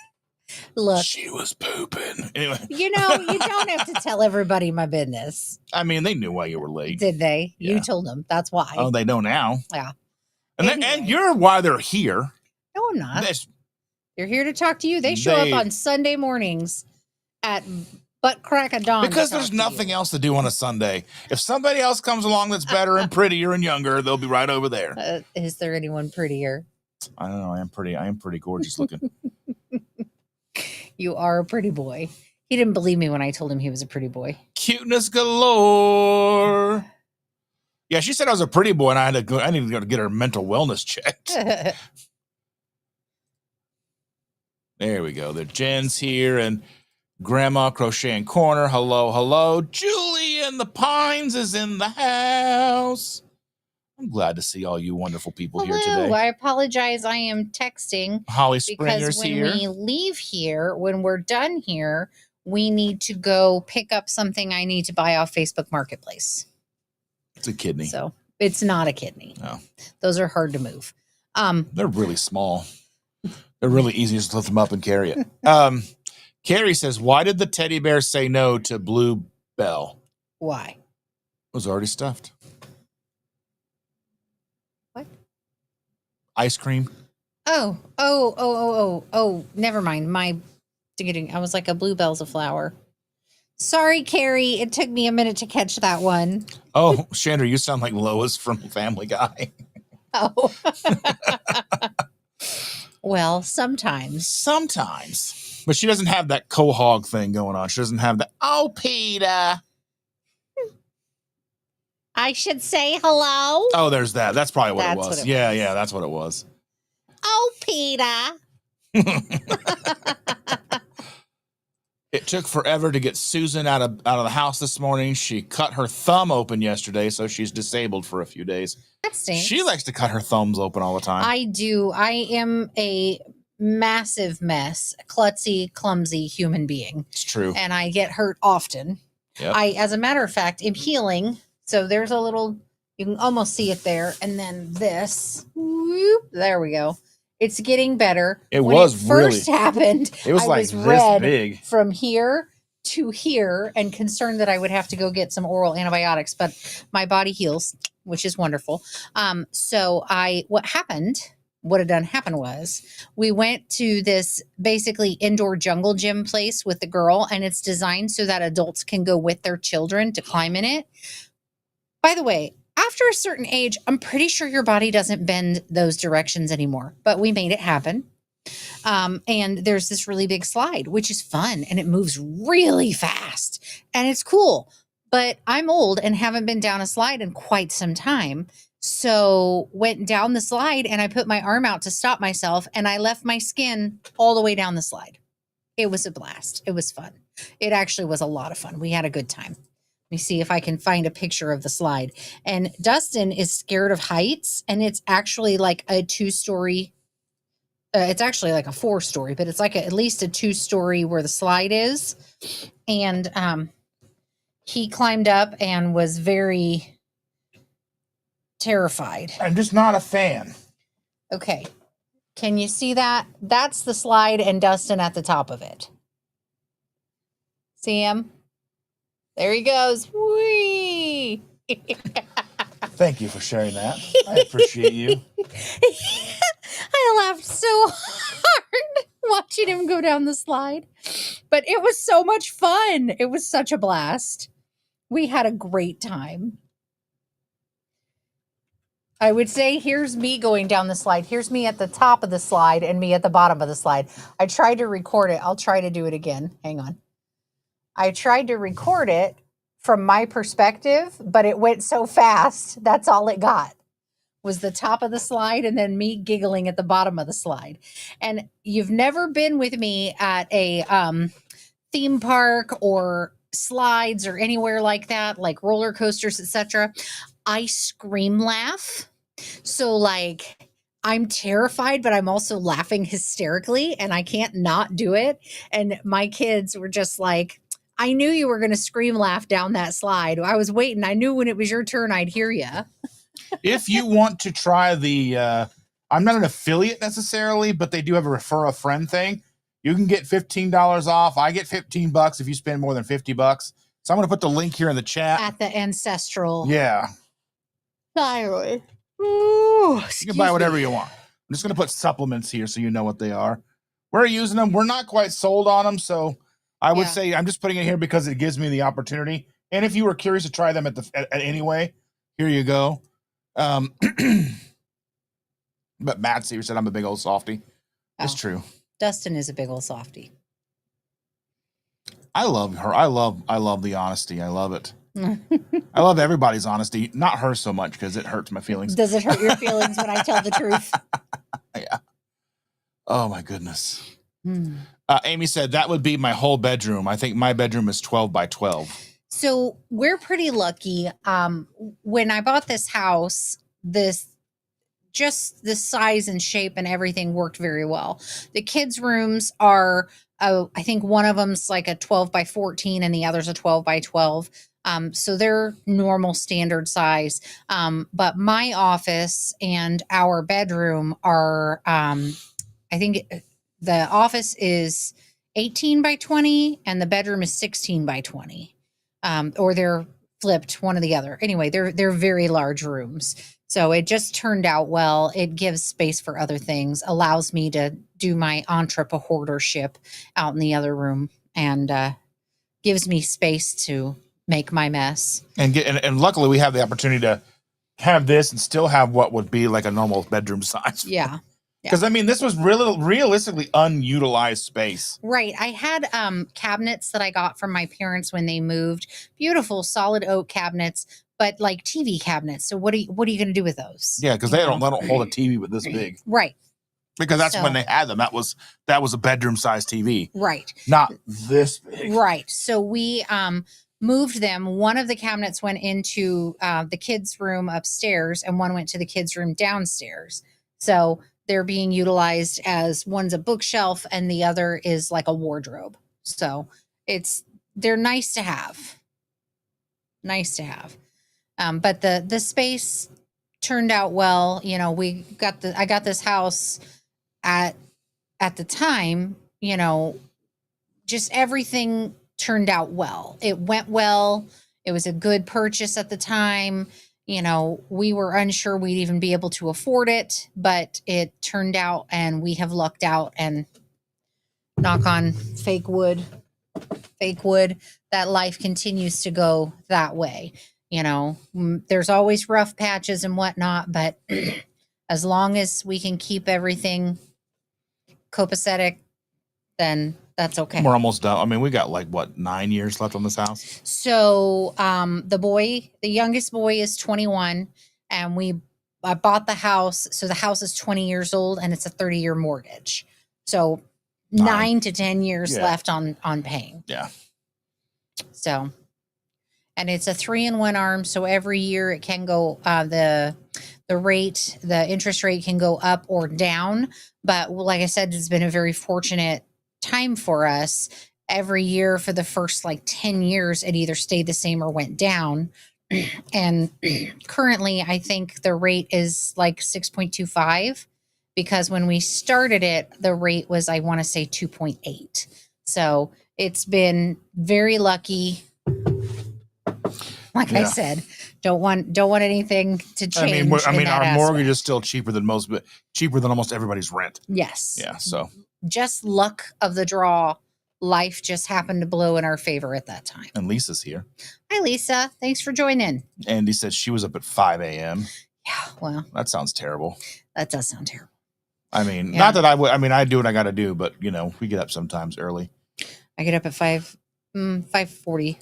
Look. She was pooping. Anyway. You don't have to tell everybody my business. I mean, they knew why you were late. Did they? Yeah. You told them. That's why. Oh, they know now. Yeah. And you're why they're here. No, I'm not. They're here to talk to you. They show up on Sunday mornings at butt crack of dawn. Because there's nothing else to do on a Sunday. If somebody else comes along that's better and prettier and younger, they'll be right over there. Is there anyone prettier? I don't know. I am pretty gorgeous looking. You are a pretty boy. He didn't believe me when I told him he was a pretty boy. Cuteness galore. Yeah, she said I was a pretty boy and I needed to go to get her mental wellness checked. There we go. The Jen's here and Grandma Crocheting Corner. Hello, hello. Julie in the Pines is in the house. I'm glad to see all you wonderful people here today. I apologize. I am texting. Holly Springer's here. Because when we leave here, when we're done here, we need to go pick up something I need to buy off Facebook Marketplace. It's a kidney. So it's not a kidney. No. Those are hard to move. They're really small. They're really easy to lift them up and carry it. Carrie says, why did the teddy bear say no to Blue Bell? Why? It was already stuffed. What? Ice cream. Oh, never mind. I was like, a bluebell's a flower. Sorry, Carrie. It took me a minute to catch that one. Oh, Chandra, you sound like Lois from Family Guy. Oh. Well, sometimes. Sometimes. But she doesn't have that quahog thing going on. She doesn't have the, oh, Peter. I should say hello. Oh, there's that. That's probably what it was. Yeah, that's what it was. Oh, Peter. It took forever to get Susan out of the house this morning. She cut her thumb open yesterday, so she's disabled for a few days. That stinks. She likes to cut her thumbs open all the time. I do. I am a massive mess, klutzy, clumsy human being. It's true. And I get hurt often. Yep. As a matter of fact, am healing. So there's a little, you can almost see it there. And then this, whoop, there we go. It's getting better. When it first happened, it was like this red big from here to here and concerned that I would have to go get some oral antibiotics, but my body heals, which is wonderful. So what had happened was we went to this basically indoor jungle gym place with the girl, and it's designed so that adults can go with their children to climb in it. By the way, after a certain age, I'm pretty sure your body doesn't bend those directions anymore, but we made it happen. And there's this really big slide, which is fun and it moves really fast and it's cool. But I'm old and haven't been down a slide in quite some time. So went down the slide and I put my arm out to stop myself and I left my skin all the way down the slide. It was a blast. It was fun. It actually was a lot of fun. We had a good time. Let me see if I can find a picture of the slide. And Dustin is scared of heights, and it's actually like a 2-story. It's actually like a 4-story, but it's like at least a 2-story where the slide is. And he climbed up and was very terrified. I'm just not a fan. Okay. Can you see that? That's the slide and Dustin at the top of it. See him? There he goes. Whee! Thank you for sharing that. I appreciate you. I laughed so hard watching him go down the slide. But it was so much fun. It was such a blast. We had a great time. I would say here's me going down the slide. Here's me at the top of the slide and me at the bottom of the slide. I tried to record it. I'll try to do it again. Hang on. I tried to record it from my perspective, but it went so fast. That's all it got was the top of the slide and then me giggling at the bottom of the slide. And you've never been with me at a theme park or slides or anywhere like that, like roller coasters, etc. I scream laugh. So like I'm terrified, but I'm also laughing hysterically and I can't not do it. And my kids were just like, I knew you were going to scream laugh down that slide. I was waiting. I knew when it was your turn, I'd hear you. If you want to try the, I'm not an affiliate necessarily, but they do have a refer a friend thing. You can get $15 off. I get $15 if you spend more than $50. So I'm going to put the link here in the chat. At the ancestral. Yeah. Thyroid. Ooh, You can buy whatever you want. I'm just going to put supplements here so you know what they are. We're using them. We're not quite sold on them, so I would say I'm just putting it here because it gives me the opportunity. And if you were curious to try them at anyway, here you go. But Matt Seaver said I'm a big old softy. It's true. Dustin is a big old softy. I love her. I love the honesty. I love it. I love everybody's honesty. Not her so much because it hurts my feelings. Does it hurt your feelings when I tell the truth? Yeah. Oh my goodness. Amy said that would be my whole bedroom. I think my bedroom is 12 by 12. So we're pretty lucky. When I bought this house, just the size and shape and everything worked very well. The kids' rooms are, I think one of them's like a 12 by 14 and the other's a 12 by 12. So they're normal standard size. But my office and our bedroom are, I think the office is 18 by 20 and the bedroom is 16 by 20. Or they're flipped, one or the other. Anyway, they're very large rooms. So it just turned out well. It gives space for other things, allows me to do my entrepreneurship out in the other room, and gives me space to make my mess. And luckily we have the opportunity to have this and still have what would be like a normal bedroom size. Yeah. Because I mean, this was really realistically unutilized space. Right. I had cabinets that I got from my parents when they moved. Beautiful solid oak cabinets, but like TV cabinets. So what are you going to do with those? Yeah, because they don't hold a TV with this big. Right. Because that's when they had them. That was a bedroom size TV. Right. Not this big. Right. So we moved them. One of the cabinets went into the kids' room upstairs and one went to the kids' room downstairs. So they're being utilized as one's a bookshelf and the other is like a wardrobe. So they're nice to have. Nice to have. But the space turned out well. You know, I got this house at the time, you know, just everything turned out well. It went well. It was a good purchase at the time. You know, we were unsure we'd even be able to afford it, but it turned out and we have lucked out, and knock on fake wood, that life continues to go that way. There's always rough patches and whatnot, but as long as we can keep everything copacetic, then that's okay. We're almost done. I mean, we got 9 years left on this house. So the youngest boy is 21, and I bought the house. So the house is 20 years old, and it's a 30-year mortgage. So 9 to 10 years left on paying. Yeah. So, and it's a 3-in-1 arm. So every year it can go, the interest rate can go up or down. But like I said, it's been a very fortunate time for us. Every year for the first 10 years, it either stayed the same or went down. And currently, I think the rate is 6.25, because when we started it, the rate was, I want to say, 2.8. So it's been very lucky. I said, don't want anything to change. Our mortgage is still cheaper than almost everybody's rent. Yes. Yeah. So just luck of the draw. Life just happened to blow in our favor at that time. And Lisa's here. Hi, Lisa. Thanks for joining. Andy said she was up at 5 a.m. Yeah. Well, that sounds terrible. That does sound terrible. Not that I would. I do what I got to do, but we get up sometimes early. I get up at 5:40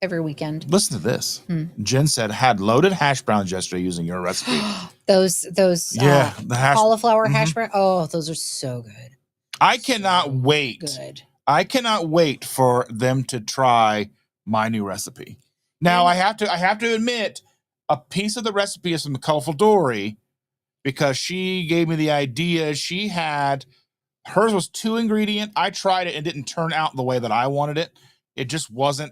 every weekend. Listen to this. Jen said, had loaded hash browns yesterday using your recipe. those the cauliflower hash brown. Oh, those are so good. I cannot wait. Good. I cannot wait for them to try my new recipe. Now I have to admit, a piece of the recipe is from the Colorful Dory, because she gave me the idea. Hers was 2-ingredient. I tried it and it didn't turn out the way that I wanted it. It just wasn't.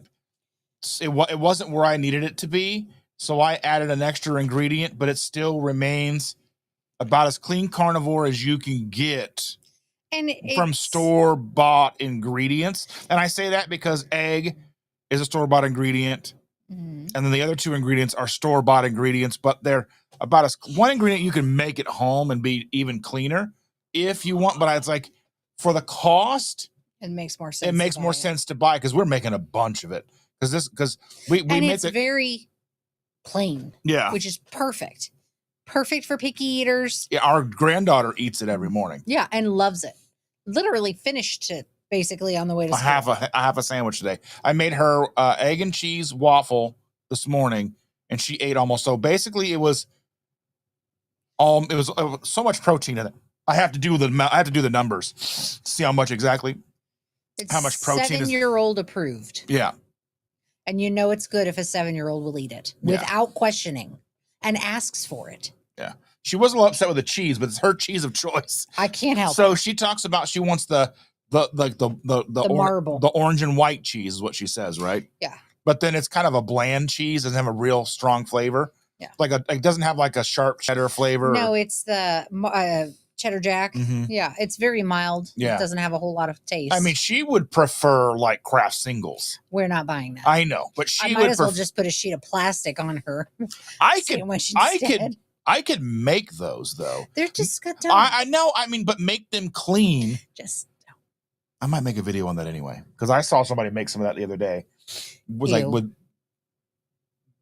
It wasn't where I needed it to be. So I added an extra ingredient, but it still remains about as clean carnivore as you can get. And from store-bought ingredients. And I say that because egg is a store-bought ingredient. And then the other 2 ingredients are store-bought ingredients, but they're about as one ingredient you can make at home and be even cleaner if you want. But it's for the cost, it makes more sense. It makes more sense to buy, because we're making a bunch of it. Because we make it's very plain. Yeah. Which is perfect. Perfect for picky eaters. Yeah, our granddaughter eats it every morning. Yeah, and loves it. Literally finished it basically on the way to school. I have a sandwich today. I made her egg and cheese waffle this morning, and she ate almost. So basically, it was so much protein in it. I have to do the numbers, see how much exactly. It's how much protein 7-year-old approved. Yeah. And it's good if a 7-year-old will eat it without questioning and asks for it. Yeah. She was a little upset with the cheese, but it's her cheese of choice. I can't help it. So she talks about she wants the marble. The orange and white cheese is what she says, right? Yeah. But then it's kind of a bland cheese, doesn't have a real strong flavor. Yeah. It doesn't have a sharp cheddar flavor. No, it's the cheddar jack. Mm-hmm. Yeah, it's very mild. Yeah. It doesn't have a whole lot of taste. She would prefer Kraft singles. We're not buying that. I know, but I might as well just put a sheet of plastic on her. I could make those though. They're just good. I know. But make them clean. Just. I might make a video on that anyway, because I saw somebody make some of that the other day.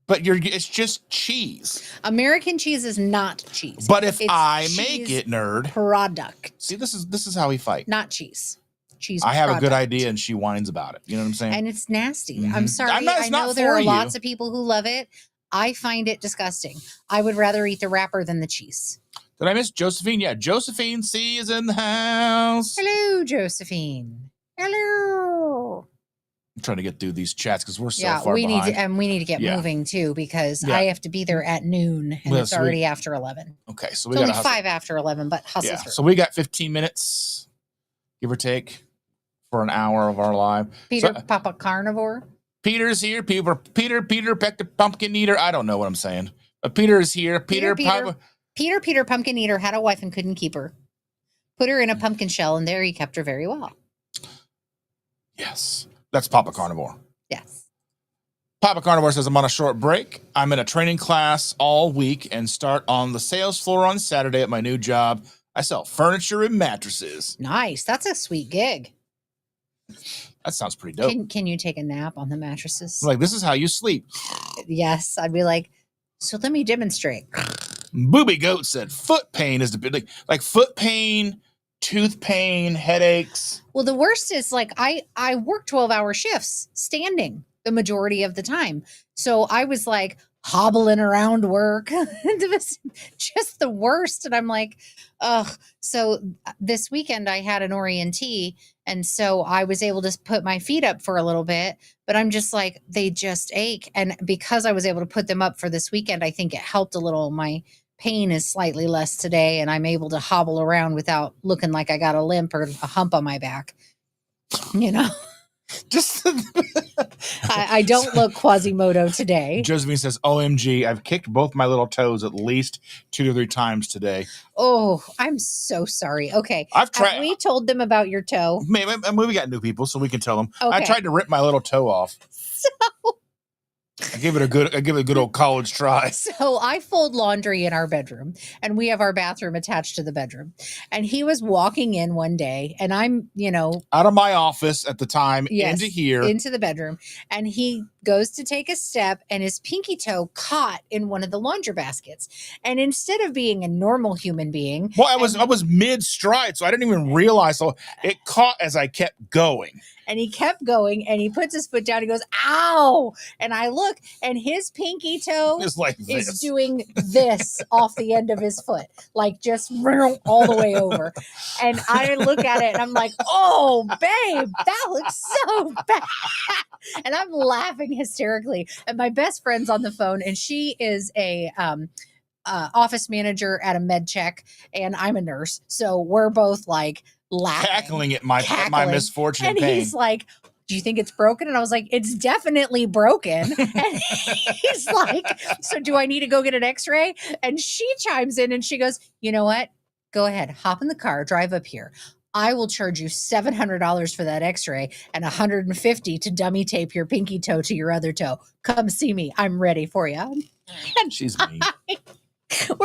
But it's just cheese. American cheese is not cheese. But if I make it, nerd product. See, this is how we fight. Not cheese. Cheese. I have a good idea, and she whines about it. You know what I'm saying? And it's nasty. Mm-hmm. I'm sorry. I know there are lots of people who love it. I find it disgusting. I would rather eat the wrapper than the cheese. Did I miss Josephine? Yeah, Josephine C is in the house. Hello, Josephine. Hello. I'm trying to get through these chats because we're so far behind. We need to get moving too, because I have to be there at noon, and it's already after 11. Okay, so it's only 5 after 11, but hustle through. So we got 15 minutes, give or take, for an hour of our live. Papa Carnivore. Peter's here. Peter, Peck the Pumpkin Eater. I don't know what I'm saying, but Peter is here. Peter, Pumpkin Eater had a wife and couldn't keep her. Put her in a pumpkin shell, and there he kept her very well. Yes. That's Papa Carnivore. Yes. Papa Carnivore says, I'm on a short break. I'm in a training class all week and start on the sales floor on Saturday at my new job. I sell furniture and mattresses. Nice. That's a sweet gig. That sounds pretty dope. Can you take a nap on the mattresses? Like, this is how you sleep. Yes, I'd be like, so let me demonstrate. Booby Goat said foot pain is the big, like foot pain, tooth pain, headaches. Well, the worst is like I work 12-hour shifts standing the majority of the time. So I was like hobbling around work. It was just the worst. And I'm like, ugh. So this weekend I had an orientee. And so I was able to put my feet up for a little bit, but I'm just like, they just ache. And because I was able to put them up for this weekend, I think it helped a little. My pain is slightly less today, and I'm able to hobble around without looking like I got a limp or a hump on my back. You know, Just I don't look Quasimodo today. Josephine says, OMG, I've kicked both my little toes at least 2 to 3 times today. Oh, I'm so sorry. Okay. I've tried. Have we told them about your toe? Maybe we got new people, so we can tell them. Okay. I tried to rip my little toe off. So I give it a good old college try. So I fold laundry in our bedroom, and we have our bathroom attached to the bedroom. And he was walking in one day, and I'm, Out of my office at the time, yes, into here. into the bedroom. And he goes to take a step, and his pinky toe caught in one of the laundry baskets. And instead of being a normal human being, Well, I was mid stride, so I didn't even realize. So it caught as I kept going. And he kept going, and he puts his foot down. He goes, ow. And I look, and his pinky toe It's like this. is doing this off the end of his foot, like just all the way over. And I look at it, and I'm like, oh, babe, that looks so bad. And I'm laughing hysterically. And my best friend's on the phone, and she is a office manager at a med check, and I'm a nurse. So we're both like laughing. Cackling at my misfortune and and pain. He's like, do you think it's broken? And I was like, it's definitely broken. And he's like, so do I need to go get an x-ray? And she chimes in and she goes, you know what? Go ahead, hop in the car, drive up here. I will charge you $700 for that x-ray and $150 to dummy tape your pinky toe to your other toe. Come see me. I'm ready for you. And she's mean.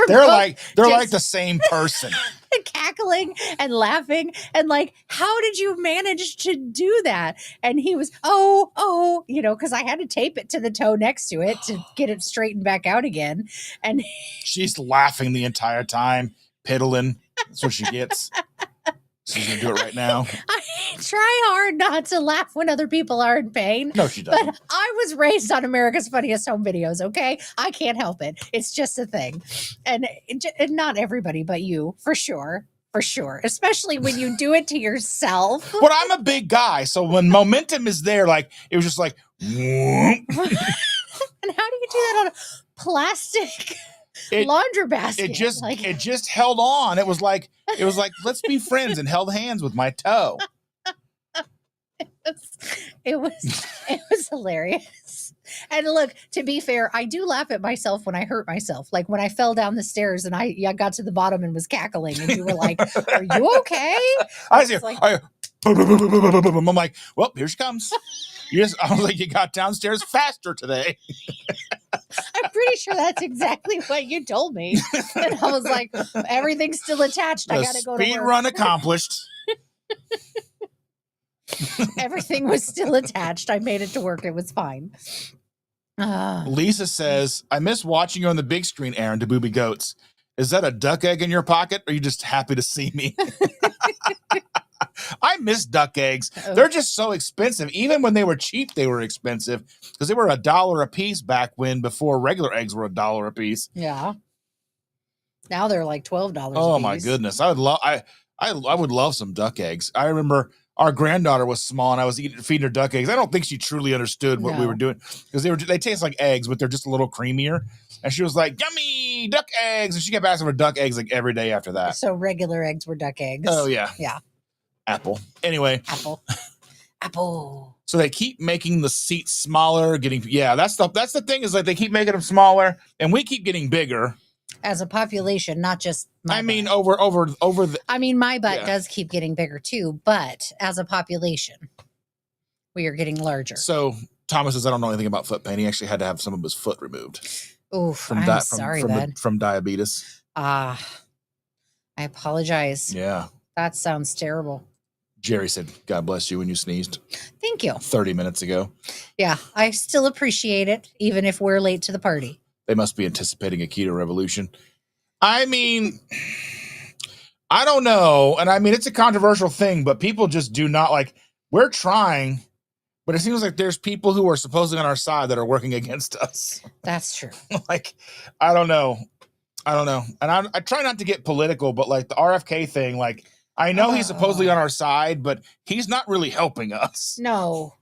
They're like the same person. Cackling and laughing and like, how did you manage to do that? And he was, because I had to tape it to the toe next to it to get it straightened back out again. And she's laughing the entire time, piddling. That's what she gets. She's gonna do it right now. I try hard not to laugh when other people are in pain. No, she doesn't. But I was raised on America's Funniest Home Videos, okay? I can't help it. It's just a thing. And not everybody, but you, for sure. For sure. Especially when you do it to yourself. But I'm a big guy, so when momentum is there, like, it was just like, and how do you do that on a plastic laundry basket? It just held on. It was like, let's be friends, and held hands with my toe. It was hilarious. And look, to be fair, I do laugh at myself when I hurt myself. Like when I fell down the stairs and I got to the bottom and was cackling, and you were like, "Are you okay?" I'm like, well, here she comes. I was like, you got downstairs faster today. I'm pretty sure that's exactly what you told me. And I was like, everything's still attached. I got to go to work. Speed run accomplished. Everything was still attached. I made it to work. It was fine. Lisa says, I miss watching you on the big screen, Aaron, to Booby Goats. Is that a duck egg in your pocket, or are you just happy to see me? I miss duck eggs. They're just so expensive. Even when they were cheap, they were expensive because they were $1 a piece back when, before regular eggs were $1 a piece. Yeah. Now they're like $12. Oh a piece. My goodness. I would love some duck eggs. I remember our granddaughter was small and I was feeding her duck eggs. I don't think she truly understood what we were doing because they taste like eggs, but they're just a little creamier. And she was like, yummy duck eggs. And she kept asking for duck eggs like every day after that. So regular eggs were duck eggs. Oh yeah. Yeah. Apple. Anyway. Apple. So they keep making the seats smaller, that's the thing, is like they keep making them smaller and we keep getting bigger. As a population, not just my butt. over the my butt does keep getting bigger too, but as a population, we are getting larger. So Thomas says, I don't know anything about foot pain. He actually had to have some of his foot removed. Oof, I'm sorry, bud. From diabetes. I apologize. Yeah. That sounds terrible. Jerry said, God bless you when you sneezed Thank you. 30 minutes ago. Yeah, I still appreciate it, even if we're late to the party. They must be anticipating a keto revolution. I mean, I don't know. And I mean, it's a controversial thing, but people just do not like, we're trying, but it seems like there's people who are supposedly on our side that are working against us. That's true. Like, I don't know. And I try not to get political, but like the RFK thing, like, I know he's supposedly on our side, but he's not really helping us. No,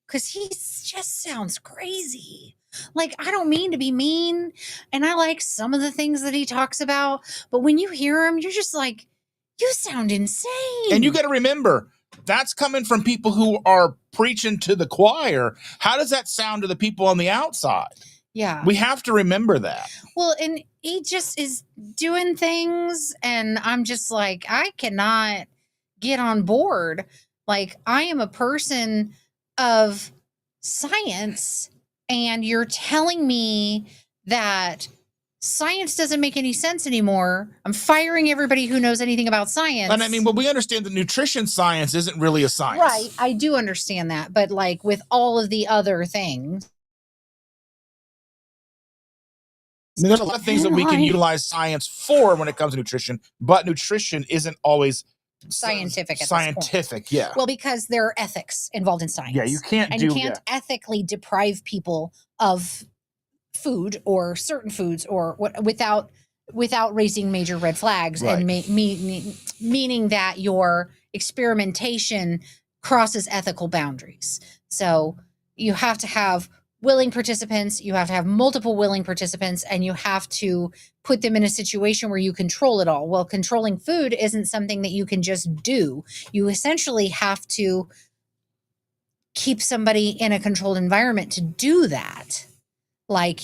because he just sounds crazy. Like, I don't mean to be mean, and I like some of the things that he talks about, but when you hear him, you're just like, you sound insane. And you got to remember, that's coming from people who are preaching to the choir. How does that sound to the people on the outside? Yeah. We have to remember that. Well, and he just is doing things, and I'm just like, I cannot get on board. Like, I am a person of science, and you're telling me that science doesn't make any sense anymore. I'm firing everybody who knows anything about science. And I mean, well, we understand that nutrition science isn't really a science. Right. I do understand that. But like with all of the other things, I mean, there's a lot of things that we can utilize science for when it comes to nutrition, but nutrition isn't always scientific. Yeah. Well, because there are ethics involved in science. Yeah, you can't ethically deprive people of food or certain foods or what without raising major red flags, right. And meaning that your experimentation crosses ethical boundaries. So you have to have willing participants, you have to have multiple willing participants, and you have to put them in a situation where you control it all. Well, controlling food isn't something that you can just do. You essentially have to keep somebody in a controlled environment to do that. Like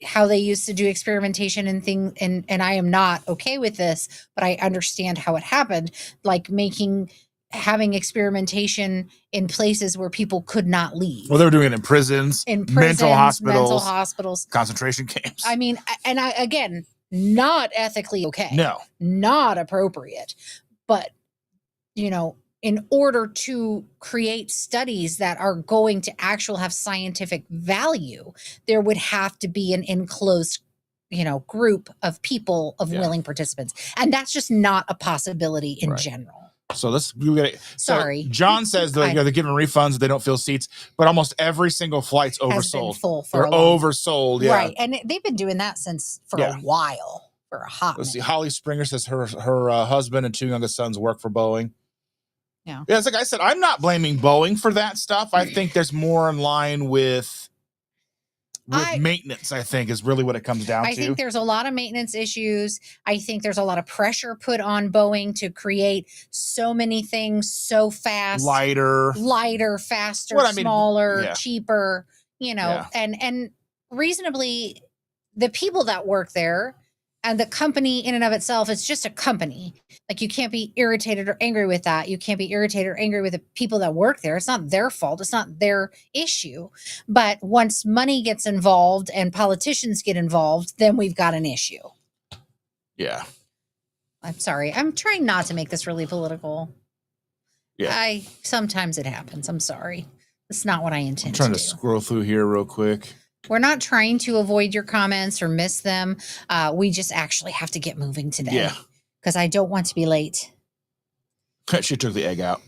how they used to do experimentation and things, and I am not okay with this, but I understand how it happened. Like having experimentation in places where people could not leave. Well, they were doing it in prisons, mental hospitals, concentration camps. I mean, and again, not ethically okay. No. Not appropriate. But, in order to create studies that are going to actually have scientific value, there would have to be an enclosed, group of people, of willing participants. And that's just not a possibility in general. So Sorry. John says that they're giving refunds, they don't fill seats, but almost every single flight's oversold. They're oversold, yeah. Right, and they've been doing that for a while, for a hot minute. See, Holly Springer says her husband and 2 youngest sons work for Boeing. Yeah, it's like I said, I'm not blaming Boeing for that stuff. I think there's more in line with maintenance, I think, is really what it comes down to. I think there's a lot of maintenance issues. I think there's a lot of pressure put on Boeing to create so many things so fast. Lighter, faster, smaller, cheaper, and reasonably, the people that work there and the company in and of itself, it's just a company. Like, you can't be irritated or angry with that. You can't be irritated or angry with the people that work there. It's not their fault. It's not their issue. But once money gets involved and politicians get involved, then we've got an issue. Yeah. I'm sorry. I'm trying not to make this really political. Yeah. Sometimes it happens. I'm sorry. It's not what I intend to do. I'm trying to scroll through here real quick. We're not trying to avoid your comments or miss them. We just actually have to get moving today. Yeah. Because I don't want to be late. She took the egg out.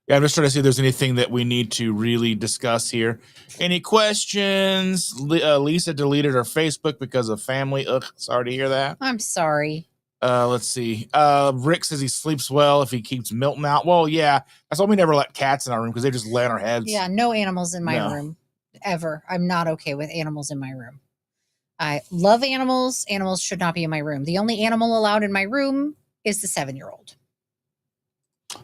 Yeah, I'm just trying to see if there's anything that we need to really discuss here. Any questions? Lisa deleted her Facebook because of family. Ugh, sorry to hear that. I'm sorry. Let's see. Rick says he sleeps well if he keeps Milton out. Well, yeah. That's why we never let cats in our room, because they just lay on our heads. Yeah, no animals in my room. Ever. I'm not okay with animals in my room. I love animals. Animals should not be in my room. The only animal allowed in my room is the 7-year-old.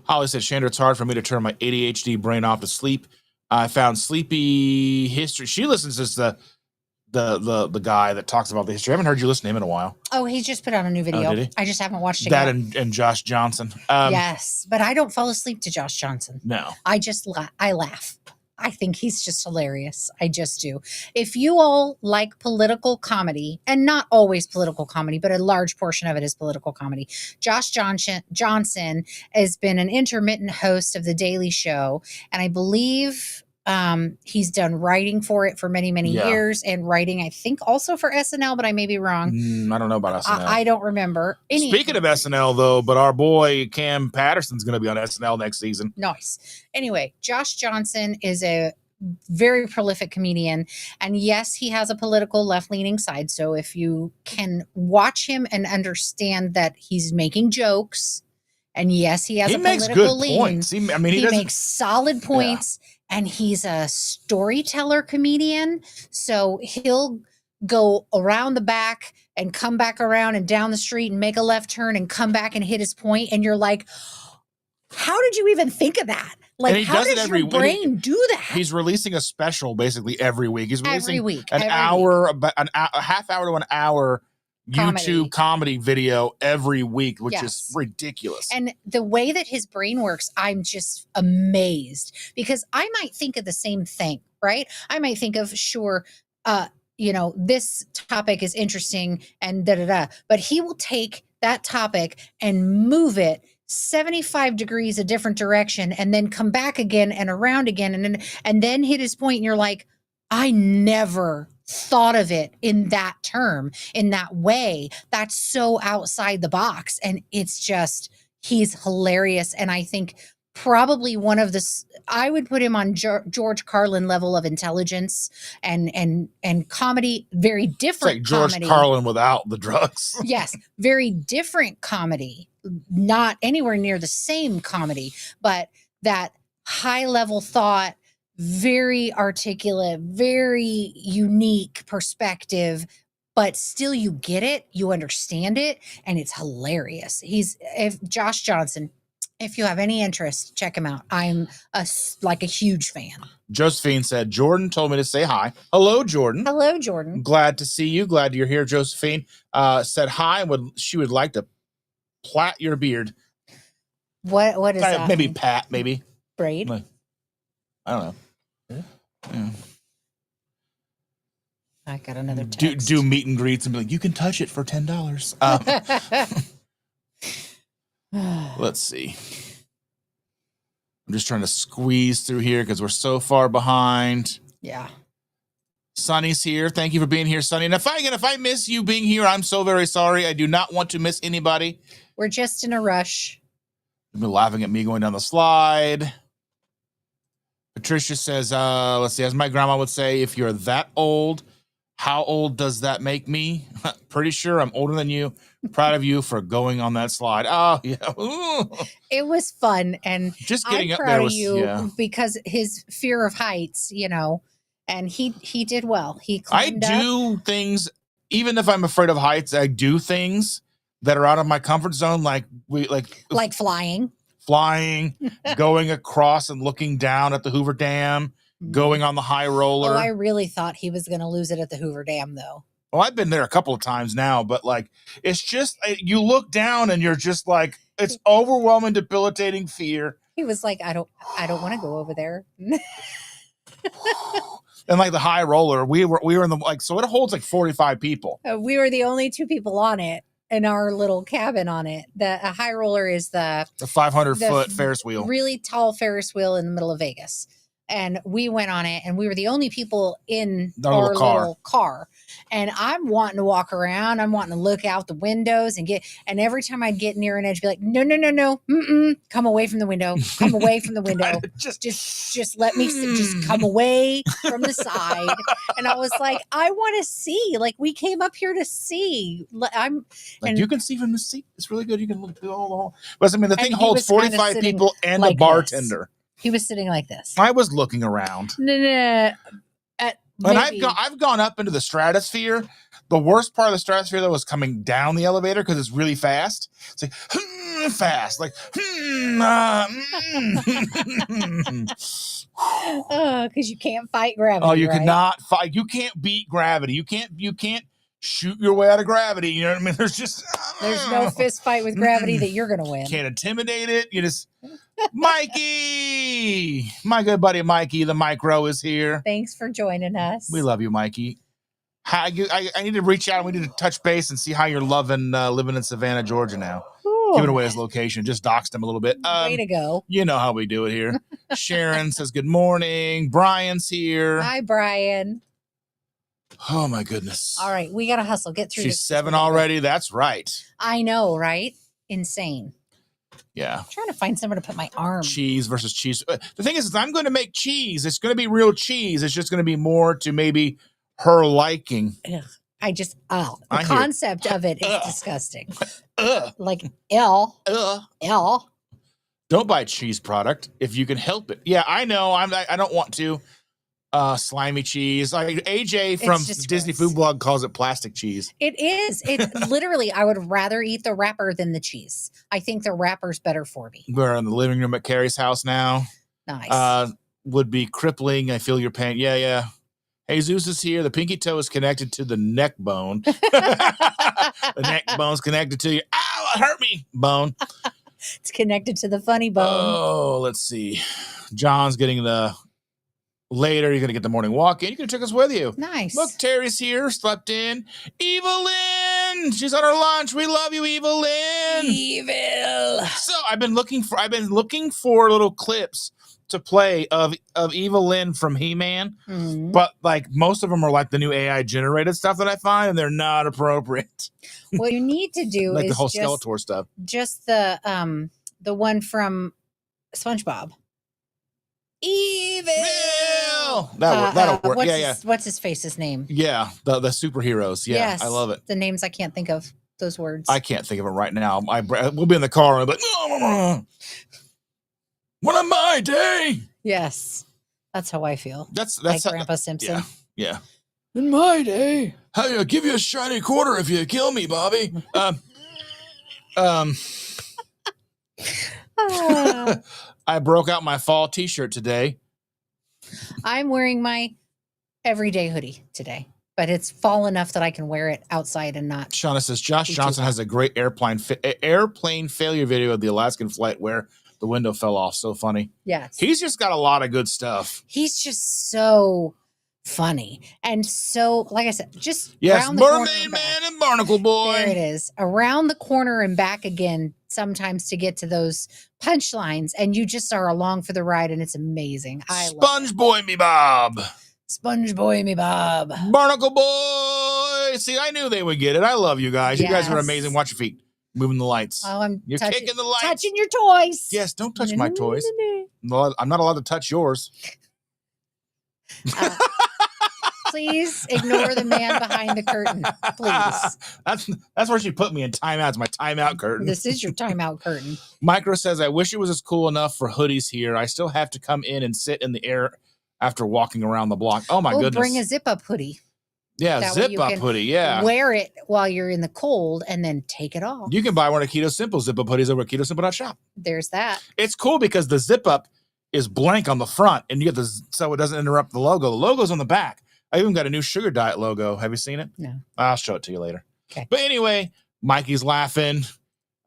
Holly said, Chandra, it's hard for me to turn my ADHD brain off to sleep. I found Sleepy History. She listens to the guy that talks about the history. I haven't heard you listen to him in a while. Oh, he just put out a new video. Did he? I just haven't watched it that yet. and Josh Johnson. Yes, but I don't fall asleep to Josh Johnson. No. I just I laugh. I think he's just hilarious. I just do. If you all like political comedy, and not always political comedy, but a large portion of it is political comedy, Johnson has been an intermittent host of The Daily Show, and I believe he's done writing for it for many, many years, and writing, I think, also for SNL, but I may be wrong. I don't know about SNL. I don't remember. Speaking of SNL, though, but our boy Cam Patterson's going to be on SNL next season. Nice. Anyway, Josh Johnson is a very prolific comedian, and yes, he has a political left-leaning side. So if you can watch him and understand that he's making jokes, and yes, he has a political lean. Points. He makes solid points, and he's a storyteller comedian. So he'll go around the back and come back around and down the street and make a left turn and come back and hit his point, and you're like, how did you even think of that? Like, how does your brain do that? He's releasing a special basically every week. He's releasing an half hour to an hour YouTube comedy video every week, which is ridiculous. And the way that his brain works, I'm just amazed, because I might think of the same thing, right? I might think of, this topic is interesting and but he will take that topic and move it 75 degrees a different direction and then come back again and around again and then hit his point, and you're like, I never thought of it in that term, in that way. That's so outside the box. And it's just, he's hilarious. And I think probably one of I would put him on George Carlin level of intelligence and comedy, very different. It's like George Carlin without the drugs. Yes, very different comedy, not anywhere near the same comedy, but that high level thought, very articulate, very unique perspective, but still you get it, you understand it, and it's hilarious. Josh Johnson, if you have any interest, check him out. I'm a huge fan. Josephine said, Jordan told me to say hi. Hello, Jordan. Hello, Jordan. Glad to see you. Glad you're here. Josephine said hi, and she would like to plait your beard. What is that? Maybe pat, maybe. Braid? I don't know. Yeah. I got another text. Do meet and greets and be like, you can touch it for $10. Let's see. I'm just trying to squeeze through here because we're so far behind. Yeah. Sonny's here. Thank you for being here, Sonny. And if I miss you being here, I'm so very sorry. I do not want to miss anybody. We're just in a rush. You've been laughing at me going down the slide. Patricia says, let's see, as my grandma would say, if you're that old, how old does that make me? Pretty sure I'm older than you. Proud of you for going on that slide. Oh, yeah. Ooh. It was fun. And just getting I'm up proud there of you because his fear of heights, and he did well. He climbed up. Do things, even if I'm afraid of heights, I do things that are out of my comfort zone, like flying, going across and looking down at the Hoover Dam, going on the high roller. Oh, I really thought he was going to lose it at the Hoover Dam, though. Well, I've been there a couple of times now, but it's just, you look down and you're just like, it's overwhelming, debilitating fear. He was like, I don't want to go over there. And the high roller, we were in the, so it holds 45 people. We were the only two people on it. In our little cabin on it. The high roller is the 500-foot Ferris wheel. Really tall Ferris wheel in the middle of Vegas. And we went on it, and we were the only people in our little car. And I'm wanting to walk around. I'm wanting to look out the windows and every time I'd get near an edge, be like, no, come away from the window. Come away from the window. just let me just come away from the side. And I was like, I want to see. We came up here to see. You can see from the seat. It's really good. You can look through all the whole. But the thing holds 45 people and a bartender. He was sitting like this. I was looking around. No. And I've gone up into the stratosphere. The worst part of the stratosphere, though, was coming down the elevator because it's really fast. It's fast. Because you can't fight gravity. Oh, you cannot fight. You can't beat gravity. You can't shoot your way out of gravity. You know what I mean? There's no fist fight with gravity that you're going to win. Can't intimidate it. You just, Mikey, my good buddy Mikey, the micro is here. Thanks for joining us. We love you, Mikey. I need to reach out. We need to touch base and see how you're loving living in Savannah, Georgia now. Ooh, Giving away his location, just doxed him a little bit. way to go. You know how we do it here. Sharon says good morning. Brian's here. Hi, Brian. Oh my goodness. All right, we got to hustle. Get through She's this. 7 already. That's right. I know, right? Insane. Yeah. I'm trying to find somewhere to put my arm. Cheese versus cheese. The thing is I'm going to make cheese. It's going to be real cheese. It's just going to be more to maybe her liking. Ugh. The concept of it is disgusting. Like, Don't buy cheese product if you can help it. Yeah, I know. I don't want to. Slimy cheese. Like AJ from Disney Food Blog calls it plastic cheese. It is. It literally, I would rather eat the wrapper than the cheese. I think the wrapper's better for me. We're in the living room at Carrie's house now. Nice. Would be crippling. I feel your pain. Yeah. Jesus is here. The pinky toe is connected to the neck bone. The neck bone's connected to your, ow, it hurt me, bone. It's connected to the funny bone. Oh, let's see. John's getting the later. You're going to get the morning walk in. You can take us with you. Nice. Look, Terry's here, slept in. Evelyn, she's on her lunch. We love you, Evelyn. Evil. So I've been looking for little clips to play of Evelyn from He-Man, but like most of them are like the new AI generated stuff that I find, and they're not appropriate. What you need to do like is the whole Skeletor stuff. Just the one from SpongeBob. Evil. That'll work. What's his face's name? Yeah, the superheroes. Yeah, yes, I love it. The names I can't think of those words. I can't think of it right now. We'll be in the car and I'll be like, what a my day. Yes, that's how I feel. That's like Grandpa Simpson. Yeah. In my day, I'll give you a shiny quarter if you kill me, Bobby. I broke out my fall T-shirt today. I'm wearing my everyday hoodie today, but it's fall enough that I can wear it outside and not. Shauna says Josh Johnson has a great airplane failure video of the Alaskan flight where the window fell off. So funny. Yes. He's just got a lot of good stuff. He's just so funny. And so, like I said, just around the Mermaid Man and Barnacle Boy. There it is. Around the corner and back again sometimes to get to those punchlines. And you just are along for the ride and it's amazing. Sponge Boy me Bob. Sponge Boy me Bob. Barnacle Boy. See, I knew they would get it. I love you guys. Yes. You guys are amazing. Watch your feet. Moving the lights. Oh, You're kicking the lights. Touching your toys. Yes, don't touch my toys. I'm not allowed to touch yours. Please ignore the man behind the curtain. Please. That's where she put me in timeout. It's my timeout curtain. This is your timeout curtain. Micro says, I wish it was as cool enough for hoodies here. I still have to come in and sit in the air after walking around the block. Oh my goodness. Bring a zip-up hoodie. Yeah, zip-up hoodie, yeah. Wear it while you're in the cold and then take it off. You can buy one of Keto Simple zip-up hoodies over at KetoSimple.shop. There's that. It's cool because the zip-up is blank on the front and you get so it doesn't interrupt the logo. The logo's on the back. I even got a new Sugar Diet logo. Have you seen it? No. I'll show it to you later. Okay. But anyway, Mikey's laughing.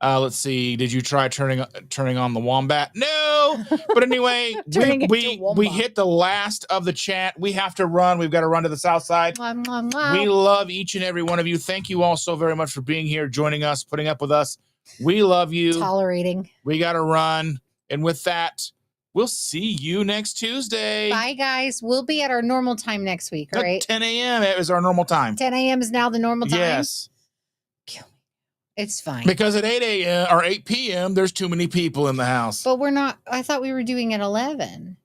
Let's see. Did you try turning on the wombat? No. But anyway, we hit the last of the chat. We have to run. We've got to run to the south side. We love each and every one of you. Thank you all so very much for being here, joining us, putting up with us. We love you. Tolerating. We got to run. And with that, we'll see you next Tuesday. Bye, guys. We'll be at our normal time next week, all right? 10 a.m. is our normal time. 10 a.m. is now the normal time? Yes. It's fine. Because at 8 a.m. or 8 p.m., there's too many people in the house. But we're not. I thought we were doing at 11.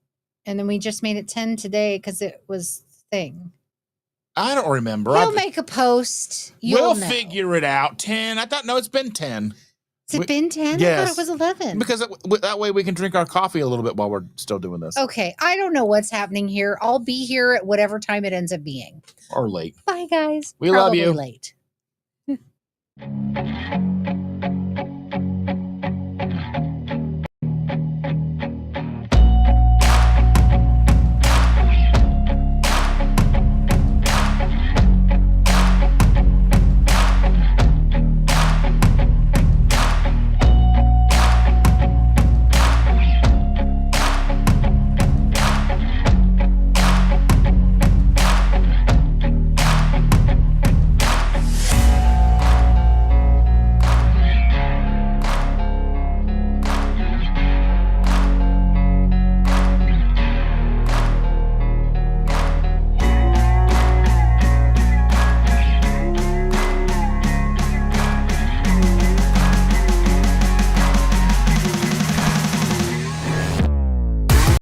And then we just made it 10 today because it was the thing. I don't remember. We'll make a post. We'll figure it out. 10. I thought, no, it's been 10. Has it been 10? Yes. I thought it was 11. Because that way we can drink our coffee a little bit while we're still doing this. Okay. I don't know what's happening here. I'll be here at whatever time it ends up being. Or late. Bye, guys. We love you. Late.